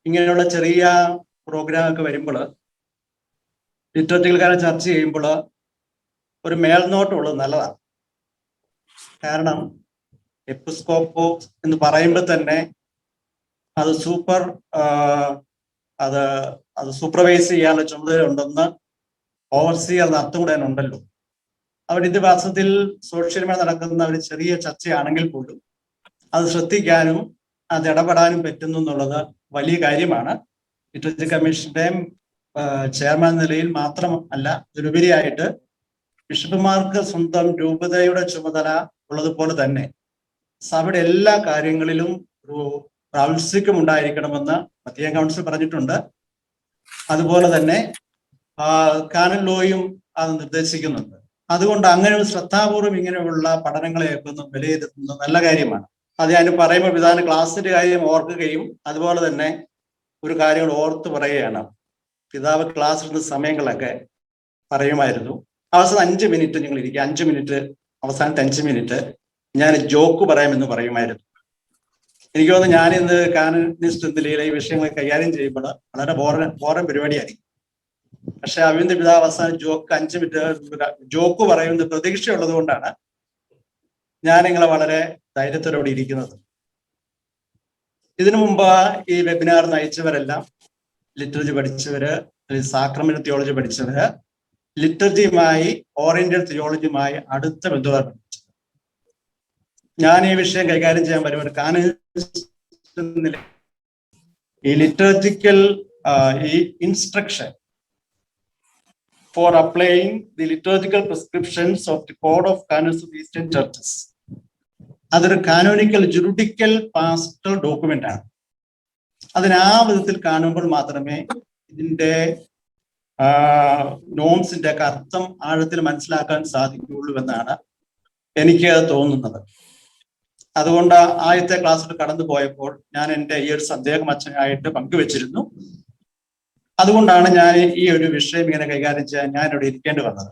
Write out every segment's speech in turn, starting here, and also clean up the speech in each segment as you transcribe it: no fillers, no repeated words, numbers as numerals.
ഇങ്ങനെയുള്ള ചെറിയ പ്രോഗ്രാം ഒക്കെ വരുമ്പോൾ ലിറ്ററേച്ചർ കാര്യം ചർച്ച ചെയ്യുമ്പോൾ ഒരു മേൽനോട്ടമുള്ളത് നല്ലതാണ്. കാരണം എപ്പിസ്കോപ്പോ എന്ന് പറയുമ്പോൾ തന്നെ അത് അത് സൂപ്പർവൈസ് ചെയ്യാനുള്ള ചുമതല ഉണ്ടെന്ന് ഓവർസിയർ അർത്ഥം കൂടെ ഉണ്ടല്ലോ. അവരുടെ ഇതിഹാസത്തിൽ സോഷ്യൽ മീഡിയ നടക്കുന്ന ഒരു ചെറിയ ചർച്ചയാണെങ്കിൽ പോലും അത് ശ്രദ്ധിക്കാനും അത് ഇടപെടാനും പറ്റുന്നു എന്നുള്ളത് വലിയ കാര്യമാണ്. ലിറ്ററേച്ചർ കമ്മീഷന്റെ ചെയർമാൻ നിലയിൽ മാത്രം അല്ല, ഇതിലുപരിയായിട്ട് ബിഷപ്പുമാർക്ക് സ്വന്തം രൂപതയുടെ ചുമതല ഉള്ളതുപോലെ തന്നെ സഭയുടെ എല്ലാ കാര്യങ്ങളിലും ഒരു പ്രാവൽസ്യം ഉണ്ടായിരിക്കണമെന്ന് വത്തിക്കാൻ കൗൺസിൽ പറഞ്ഞിട്ടുണ്ട്. അതുപോലെ തന്നെ കാനൻ ലോയും അത് നിർദ്ദേശിക്കുന്നുണ്ട്. അതുകൊണ്ട് അങ്ങനെ ഒരു ശ്രദ്ധാപൂർവം ഇങ്ങനെയുള്ള പഠനങ്ങളെയൊക്കെ ഒന്ന് വിലയിരുത്തുന്നത് നല്ല കാര്യമാണ്. അത് ഞാൻ പറയുമ്പോൾ വിധാന ക്ലാസ്സിന്റെ കാര്യം ഓർക്കുകയും അതുപോലെ തന്നെ ഒരു കാര്യങ്ങൾ ഓർത്ത് പറയുകയാണ്. പിതാവ് ക്ലാസ്സിലുള്ള സമയങ്ങളൊക്കെ പറയുമായിരുന്നു, അവസാനം 5 മിനിറ്റ് നിങ്ങൾ ഇരിക്കുക, 5 മിനിറ്റ്, അവസാനത്തെ 5 മിനിറ്റ് ഞാൻ ജോക്ക് പറയാമെന്ന് പറയുമായിരുന്നു. എനിക്ക് തോന്നുന്നു ഞാനിന്ന് കാനനിസ്റ്റ് നിലയിലെ ഈ വിഷയങ്ങൾ കൈകാര്യം ചെയ്യുമ്പോൾ വളരെ ബോറൻ പരിപാടിയായിരിക്കും. പക്ഷെ അവിന്റെ പിതാവ് അവസാനം ജോക്ക് 5 മിനിറ്റ് ജോക്ക് പറയുന്ന പ്രതീക്ഷയുള്ളത് കൊണ്ടാണ് ഞാൻ നിങ്ങളെ വളരെ ധൈര്യത്തോടെ ഇരിക്കുന്നത്. ഇതിനു മുമ്പ് ഈ വെബിനാർ നയിച്ചവരെല്ലാം ലിറ്ററേച്ചർ പഠിച്ചവര്, സാക്രമെന്റ് തിയോളജി പഠിച്ചവര്, ലിറ്ററേച്ചറുമായി ഓറിയന്റൽ തിയോളജിയുമായി അടുത്ത ബന്ധമാണ്. ഞാൻ ഈ വിഷയം കൈകാര്യം ചെയ്യാൻ വരുമ്പോൾ ഈ ലിറ്ററേച്ചറിക്കൽ ഈ instruction for applying the liturgical prescriptions of the Code of Canons of Eastern Churches. അതൊരു കാനോനിക്കൽ ജുറിഡിക്കൽ പാസ്റ്റൽ ഡോക്യുമെന്റ് ആണ്. അതിന് ആ വിധത്തിൽ കാണുമ്പോൾ മാത്രമേ ഇതിന്റെ നോംസിന്റെ ഒക്കെ അർത്ഥം ആഴത്തിൽ മനസ്സിലാക്കാൻ സാധിക്കുകയുള്ളൂ എന്നാണ് എനിക്ക് തോന്നുന്നത്. അതുകൊണ്ട് ആദ്യത്തെ ക്ലാസ്സിൽ കടന്നു പോയപ്പോൾ ഞാൻ എൻ്റെ ഈ ഒരു സന്ദേഹം അച്ഛനായിട്ട് പങ്കുവെച്ചിരുന്നു. അതുകൊണ്ടാണ് ഞാൻ ഈ ഒരു വിഷയം ഇങ്ങനെ കൈകാര്യം ചെയ്യാൻ ഞാൻ ഇവിടെ ഇരിക്കേണ്ടി വന്നത്.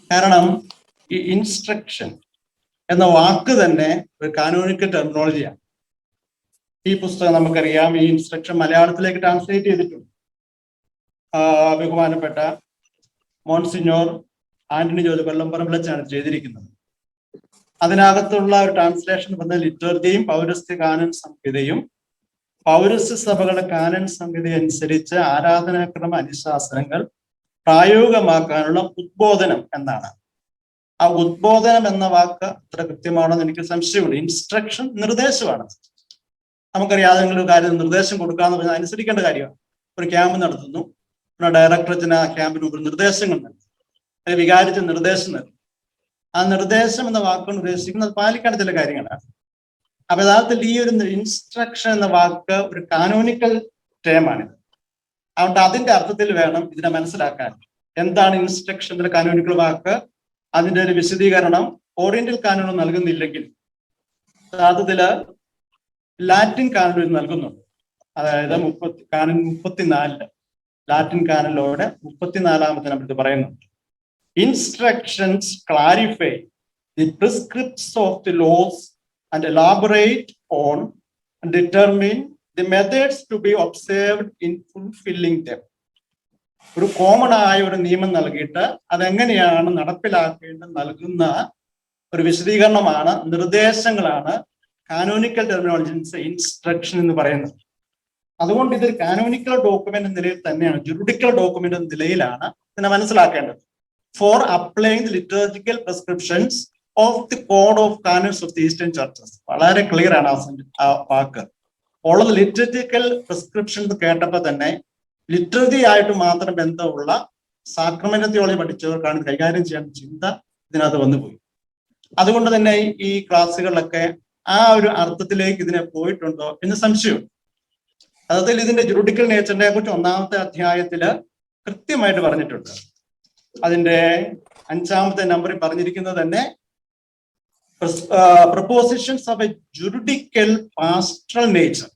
കാരണം ഈ ഇൻസ്ട്രക്ഷൻ എന്ന വാക്ക് തന്നെ ഒരു കാനോനിക്കൽ ടെർമിനോളജിയാണ്. ഈ പുസ്തകം നമുക്കറിയാം, ഈ ഇൻസ്ട്രക്ഷൻ മലയാളത്തിലേക്ക് ട്രാൻസ്ലേറ്റ് ചെയ്തിട്ടുണ്ട്. ബഹുമാനപ്പെട്ട മോൺസിഞ്ഞോർ ആന്റണി ജോർജ് കൊല്ലംപറമ്പിലച്ചാണ് ചെയ്തിരിക്കുന്നത്. അതിനകത്തുള്ള ഒരു ട്രാൻസ്ലേഷൻ പറഞ്ഞ ലിറ്റർജിയും പൗരസ്ത്യ കാനൻ സംഹിതയും പൗരസ്ത്യ സഭകളുടെ കാനൻ സംഹിത അനുസരിച്ച് ആരാധനാക്രമ അനുശാസനങ്ങൾ പ്രായോഗികമാക്കാനുള്ള ഉദ്ബോധനം എന്നാണ്. ആ ഉദ്ബോധനം എന്ന വാക്ക് അത്ര കൃത്യമാണെന്ന് എനിക്ക് സംശയമുണ്ട്. ഇൻസ്ട്രക്ഷൻ നിർദ്ദേശമാണ്. നമുക്കറിയാം, ഏതെങ്കിലും കാര്യം നിർദ്ദേശം കൊടുക്കാന്ന് പറഞ്ഞാൽ അനുസരിക്കേണ്ട കാര്യമാണ്. ഒരു ക്യാമ്പ് നടത്തുന്നു, ഡയറക്ടറേറ്റിന് ആ ക്യാമ്പിന് ഒരു നിർദ്ദേശങ്ങൾ നൽകും, അല്ലെങ്കിൽ വികാരിച്ച് നിർദ്ദേശം നൽകും. ആ നിർദ്ദേശം എന്ന വാക്കുകൊണ്ട് ഉദ്ദേശിക്കുന്നത് പാലിക്കേണ്ട ചില കാര്യങ്ങളാണ്. അപ്പൊ യഥാർത്ഥത്തിൽ ഈ ഒരു ഇൻസ്ട്രക്ഷൻ എന്ന വാക്ക് ഒരു കാനോനിക്കൽ ടേമാണിത്. അതുകൊണ്ട് അതിന്റെ അർത്ഥത്തിൽ വേണം ഇതിനെ മനസ്സിലാക്കാൻ. എന്താണ് ഇൻസ്ട്രക്ഷൻ എന്ന കാനോനിക്കൽ വാക്ക്? അതിന്റെ ഒരു വിശദീകരണം ഓറിയന്റൽ കാനോൺ നൽകുന്നില്ലെങ്കിൽ യഥാർത്ഥത്തില് ലാറ്റിൻ കാനോൺ നൽകുന്നുണ്ട്. അതായത് കാനൻ 34 ലാറ്റിൻ കാനലോടെ 34ാമത്തെ നമ്മൾ പറയുന്നുണ്ട്. Instructions clarify the prescripts of the laws and elaborate on and determine the methods to be observed in fulfilling them. ഒരു കോമൺ ആയ ഒരു നിയമം നൽകിയിട്ട് അതെങ്ങനെയാണ് നടപ്പിലാക്കേണ്ടത് നൽകുന്ന ഒരു വിശദീകരണമാണ്, നിർദ്ദേശങ്ങളാണ് കാനോനിക്കൽ ടെർമിനോളജീസ് ഇൻസ്ട്രക്ഷൻ എന്ന് പറയുന്നത്. അതുകൊണ്ട് ഇതൊരു കാനോനിക്കൽ ഡോക്യുമെന്റ് എന്ന നിലയിൽ തന്നെയാണ്, ജുറിഡിക്കൽ ഡോക്യുമെന്റ് എന്ന നിലയിലാണ് ഇതിനെ മനസ്സിലാക്കേണ്ടത്. For applying the liturgical prescriptions of the code of canons of the eastern churches. വളരെ ക്ലിയർ ആണ് ആ വാക്ക്. ഉള്ളത് ലിറ്റർജിക്കൽ പ്രിസ്ക്രിപ്ഷൻ എന്ന് കേട്ടപ്പോൾ തന്നെ ലിറ്റർജി ആയിട്ട് മാത്രം ബന്ധമുള്ള സാക്രമെന്റ് തിയോളജി പഠിച്ചവർക്കാണ് കൈകാര്യം ചെയ്യാൻ ചിന്ത ഇതിനകത്ത് വന്നുപോയി. അതുകൊണ്ട് തന്നെ ഈ ക്ലാസ്സുകളിലൊക്കെ ആ ഒരു അർത്ഥത്തിലേക്ക് ഇതിനെ പോയിട്ടുണ്ടോ എന്ന് സംശയമുണ്ട്. അതായത് ഇതിന്റെ ജുറിഡിക്കൽ നേച്ചറിനെ കുറിച്ച് 1-ാമത്തെ അധ്യായത്തില് കൃത്യമായിട്ട് പറഞ്ഞിട്ടുണ്ട്. അതിന്റെ 5-ാമത്തെ നമ്പറിൽ പറഞ്ഞിരിക്കുന്നത് തന്നെ propositions of a juridical pastoral nature.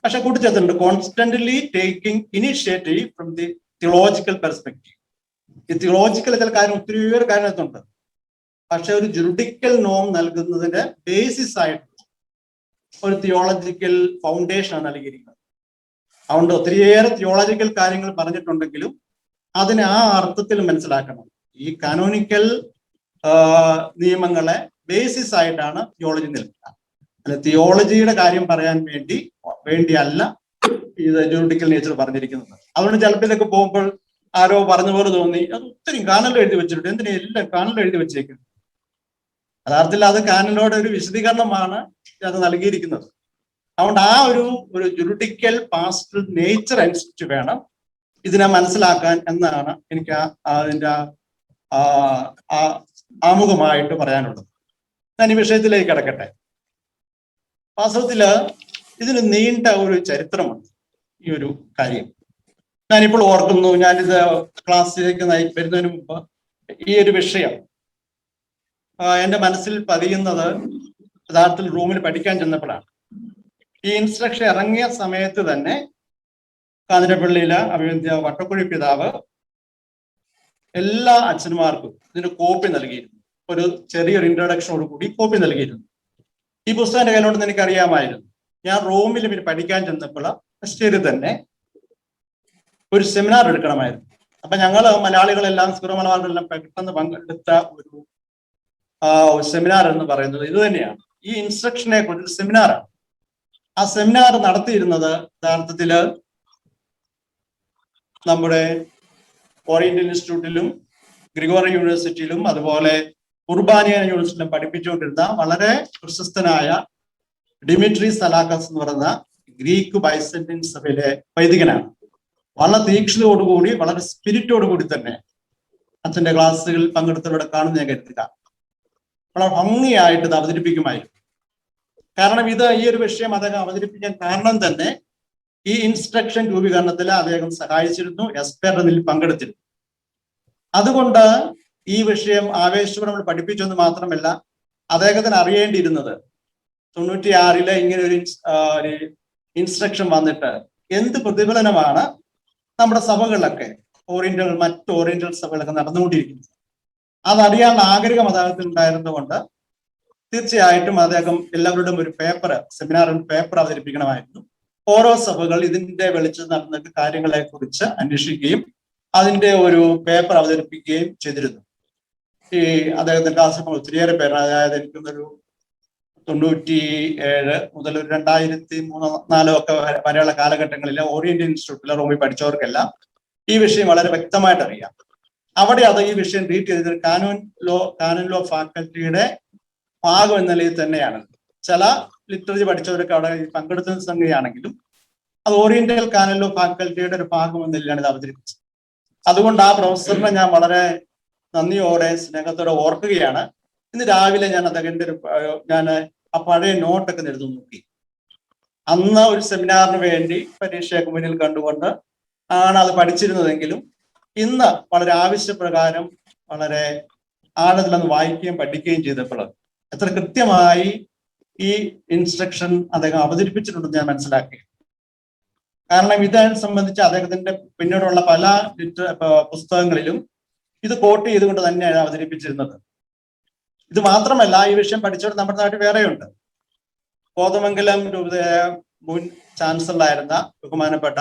പക്ഷെ കൂട്ടിച്ചേർത്തിട്ടുണ്ട് constantly taking initiative from the theological perspective. ഈ തിയോളജിക്കൽ ചില കാര്യം ഒത്തിരിയേറെ കാര്യത്തുണ്ട്. പക്ഷെ ഒരു ജുറിഡിക്കൽ നോം നൽകുന്നതിന്റെ ബേസിസ് ആയിട്ട് ഒരു തിയോളജിക്കൽ ഫൗണ്ടേഷനാണ് നൽകിയിരിക്കുന്നത്. അതുകൊണ്ട് ഒത്തിരിയേറെ തിയോളജിക്കൽ കാര്യങ്ങൾ പറഞ്ഞിട്ടുണ്ടെങ്കിലും അതിനെ ആ അർത്ഥത്തിൽ മനസ്സിലാക്കണം. ഈ കാനോനിക്കൽ നിയമങ്ങളെ ബേസിസ് ആയിട്ടാണ് തിയോളജി നിൽക്കുക. അല്ല, തിയോളജിയുടെ കാര്യം പറയാൻ വേണ്ടിയല്ല ഇത് ജുറിഡിക്കൽ നേച്ചർ പറഞ്ഞിരിക്കുന്നത്. അതുകൊണ്ട് ചിലപ്പോൾ ഇതൊക്കെ പോകുമ്പോൾ ആരോ പറഞ്ഞ പോലെ തോന്നി അത് ഒത്തിരി കാനലിൽ എഴുതി വെച്ചിട്ടുണ്ട്, എന്തിനാ എല്ലാം കാനലിൽ എഴുതി വെച്ചേക്കുന്നത്. യഥാർത്ഥത്തിൽ അത് കാനലോടെ ഒരു വിശദീകരണമാണ് അത് നൽകിയിരിക്കുന്നത്. അതുകൊണ്ട് ആ ഒരു ജുറിഡിക്കൽ പാസ്റ്റൽ നേച്ചർ അനുസരിച്ച് വേണം ഇതിനെ മനസ്സിലാക്കാൻ എന്നാണ് എനിക്ക് അതിൻ്റെ ആമുഖമായിട്ട് പറയാനുള്ളത്. ഞാൻ ഈ വിഷയത്തിലേക്ക് കിടക്കട്ടെ. വാസ്തവത്തില് ഇതിന് നീണ്ട ഒരു ചരിത്രമുണ്ട്. ഈ ഒരു കാര്യം ഞാനിപ്പോൾ ഓർക്കുന്നു. ഞാനിത് ക്ലാസ്സിലേക്ക് വരുന്നതിന് മുമ്പ് ഈ ഒരു വിഷയം എൻ്റെ മനസ്സിൽ പതിയുന്നത് യഥാർത്ഥത്തിൽ റൂമിൽ പഠിക്കാൻ ചെന്നപ്പോഴാണ്. ഈ ഇൻസ്ട്രക്ഷൻ ഇറങ്ങിയ സമയത്ത് തന്നെ കാഞ്ഞിരപ്പള്ളിയിലെ അഭിവന്ദ്യ വട്ടക്കുഴി പിതാവ് എല്ലാ അച്ഛന്മാർക്കും ഇതിന് കോപ്പി നൽകിയിരുന്നു. ഒരു ചെറിയൊരു ഇൻട്രൊഡക്ഷനോട് കൂടി കോപ്പി നൽകിയിരുന്നു. ഈ പുസ്തകത്തിന്റെ കയ്യിലോട്ട് എനിക്കറിയാമായിരുന്നു. ഞാൻ റോമിൽ ഇവർ പഠിക്കാൻ ചെന്നപ്പോൾ ഫസ്റ്റ് തന്നെ ഒരു സെമിനാർ എടുക്കണമായിരുന്നു. അപ്പൊ ഞങ്ങൾ മലയാളികളെല്ലാം സുരമലയാളികളെല്ലാം പെട്ടെന്ന് പങ്കെടുത്ത ഒരു സെമിനാർ എന്ന് പറയുന്നത് ഇത് തന്നെയാണ്. ഈ ഇൻസ്ട്രക്ഷനെ കുറിച്ച് സെമിനാറാണ്. ആ സെമിനാർ നടത്തിയിരുന്നത് യഥാർത്ഥത്തില് നമ്മുടെ ഓറിയന്റൽ ഇൻസ്റ്റിറ്റ്യൂട്ടിലും ഗ്രിഗോറി യൂണിവേഴ്സിറ്റിയിലും അതുപോലെ ഉർബാനിയ യൂണിവേഴ്സിറ്റിയിലും പഠിപ്പിച്ചുകൊണ്ടിരുന്ന വളരെ പ്രശസ്തനായ ഡിമിട്രി സലാക്കസ് എന്ന് പറയുന്ന ഗ്രീക്ക് ബൈസന്റൈൻ സഭയിലെ വൈദികനാണ്. വളരെ തീക്ഷ്ണതയോടുകൂടി വളരെ സ്പിരിറ്റോടുകൂടി തന്നെ അച്ഛൻ്റെ ക്ലാസ്സുകളിൽ പങ്കെടുത്തവരുടെ കാണുന്ന ഞാൻ കരുതുക. വളരെ ഭംഗിയായിട്ട് ഇത് അവതരിപ്പിക്കുമായിരുന്നു. കാരണം ഈ ഒരു വിഷയം അദ്ദേഹം അവതരിപ്പിക്കാൻ കാരണം തന്നെ ഈ ഇൻസ്ട്രക്ഷൻ രൂപീകരണത്തിൽ അദ്ദേഹം സഹായിച്ചിരുന്നു, എസ്പെറിൽ പങ്കെടുത്തിരുന്നു. അതുകൊണ്ട് ഈ വിഷയം ആവേശത്തോടെ നമ്മൾ പഠിപ്പിച്ചെന്ന് മാത്രമല്ല, അദ്ദേഹത്തിന് അറിയേണ്ടിയിരുന്നത് 96 ഇങ്ങനെ ഒരു ഇൻസ്ട്രക്ഷൻ വന്നിട്ട് എന്ത് പ്രതിഫലനമാണ് നമ്മുടെ സഭകളിലൊക്കെ മറ്റ് ഓറിയന്റൽ സഭകളൊക്കെ നടന്നുകൊണ്ടിരിക്കുന്നത്. അതറിയാനുള്ള ആഗ്രഹം അദ്ദേഹത്തിന് ഉണ്ടായിരുന്നതുകൊണ്ട് തീർച്ചയായിട്ടും അദ്ദേഹം എല്ലാവരുടെയും ഒരു സെമിനാറിൽ പേപ്പർ അവതരിപ്പിക്കണമായിരുന്നു. ഓരോ സഭകൾ ഇതിന്റെ വെളിച്ചം നടന്നിട്ട് കാര്യങ്ങളെ കുറിച്ച് അന്വേഷിക്കുകയും അതിന്റെ ഒരു പേപ്പർ അവതരിപ്പിക്കുകയും ചെയ്തിരുന്നു. ഈ അദ്ദേഹത്തിന്റെ ക്ലാസ് ഒത്തിരിയേറെ പേര്, അതായത് എനിക്കൊന്നൊരു 97 മുതൽ ഒരു 2003-2004 ഒക്കെ വരെയുള്ള കാലഘട്ടങ്ങളിൽ ഓറിയന്റൽ ഇൻസ്റ്റിറ്റ്യൂട്ടിലെ റൂമിൽ പഠിച്ചവർക്കെല്ലാം ഈ വിഷയം വളരെ വ്യക്തമായിട്ട് അറിയാം. അവിടെ ഈ വിഷയം ട്രീറ്റ് ചെയ്തത് കാനോൻ ലോ ഫാക്കൽറ്റിയുടെ ഭാഗം എന്ന നിലയിൽ തന്നെയാണ്. ചില ലിറ്ററേച്ചർ പഠിച്ചവരൊക്കെ അവിടെ പങ്കെടുത്ത സംഗതിയാണെങ്കിലും അത് ഓറിയന്റൽ കാനോൻ ലോ ഫാക്കൽറ്റിയുടെ ഒരു ഭാഗം എന്ന നിലയിലാണ് ഇത് അവതരിപ്പിച്ചത്. അതുകൊണ്ട് ആ പ്രൊഫസറിനെ ഞാൻ വളരെ നന്ദിയോടെ സ്നേഹത്തോടെ ഓർക്കുകയാണ്. ഇന്ന് രാവിലെ ഞാൻ ഞാൻ ആ പഴയ നോട്ടൊക്കെ എഴുതി നോക്കി. അന്ന് ഒരു സെമിനാറിന് വേണ്ടി പരീക്ഷയൊക്കെ മുന്നിൽ കണ്ടുകൊണ്ട് ആണ് അത് പഠിച്ചിരുന്നതെങ്കിലും ഇന്ന് വളരെ ആവശ്യപ്രകാരം വളരെ ആഴത്തിലൊന്ന് വായിക്കുകയും പഠിക്കുകയും ചെയ്തപ്പോൾ എത്ര കൃത്യമായി ഈ ഇൻസ്ട്രക്ഷൻ അദ്ദേഹം അവതരിപ്പിച്ചിട്ടുണ്ടെന്ന് ഞാൻ മനസ്സിലാക്കി. കാരണം ഇതിനെ സംബന്ധിച്ച് അദ്ദേഹത്തിന്റെ പിന്നീടുള്ള പല പുസ്തകങ്ങളിലും ഇത് കോട്ട് ചെയ്തുകൊണ്ട് തന്നെയാണ് അവതരിപ്പിച്ചിരുന്നത്. ഇത് മാത്രമല്ല, ഈ വിഷയം പഠിച്ചവർ നമ്മുടെ നാട്ടിൽ വേറെയുണ്ട്. കോതമംഗലം രൂപതയെ മുൻ ചാൻസലറായിരുന്ന ബഹുമാനപ്പെട്ട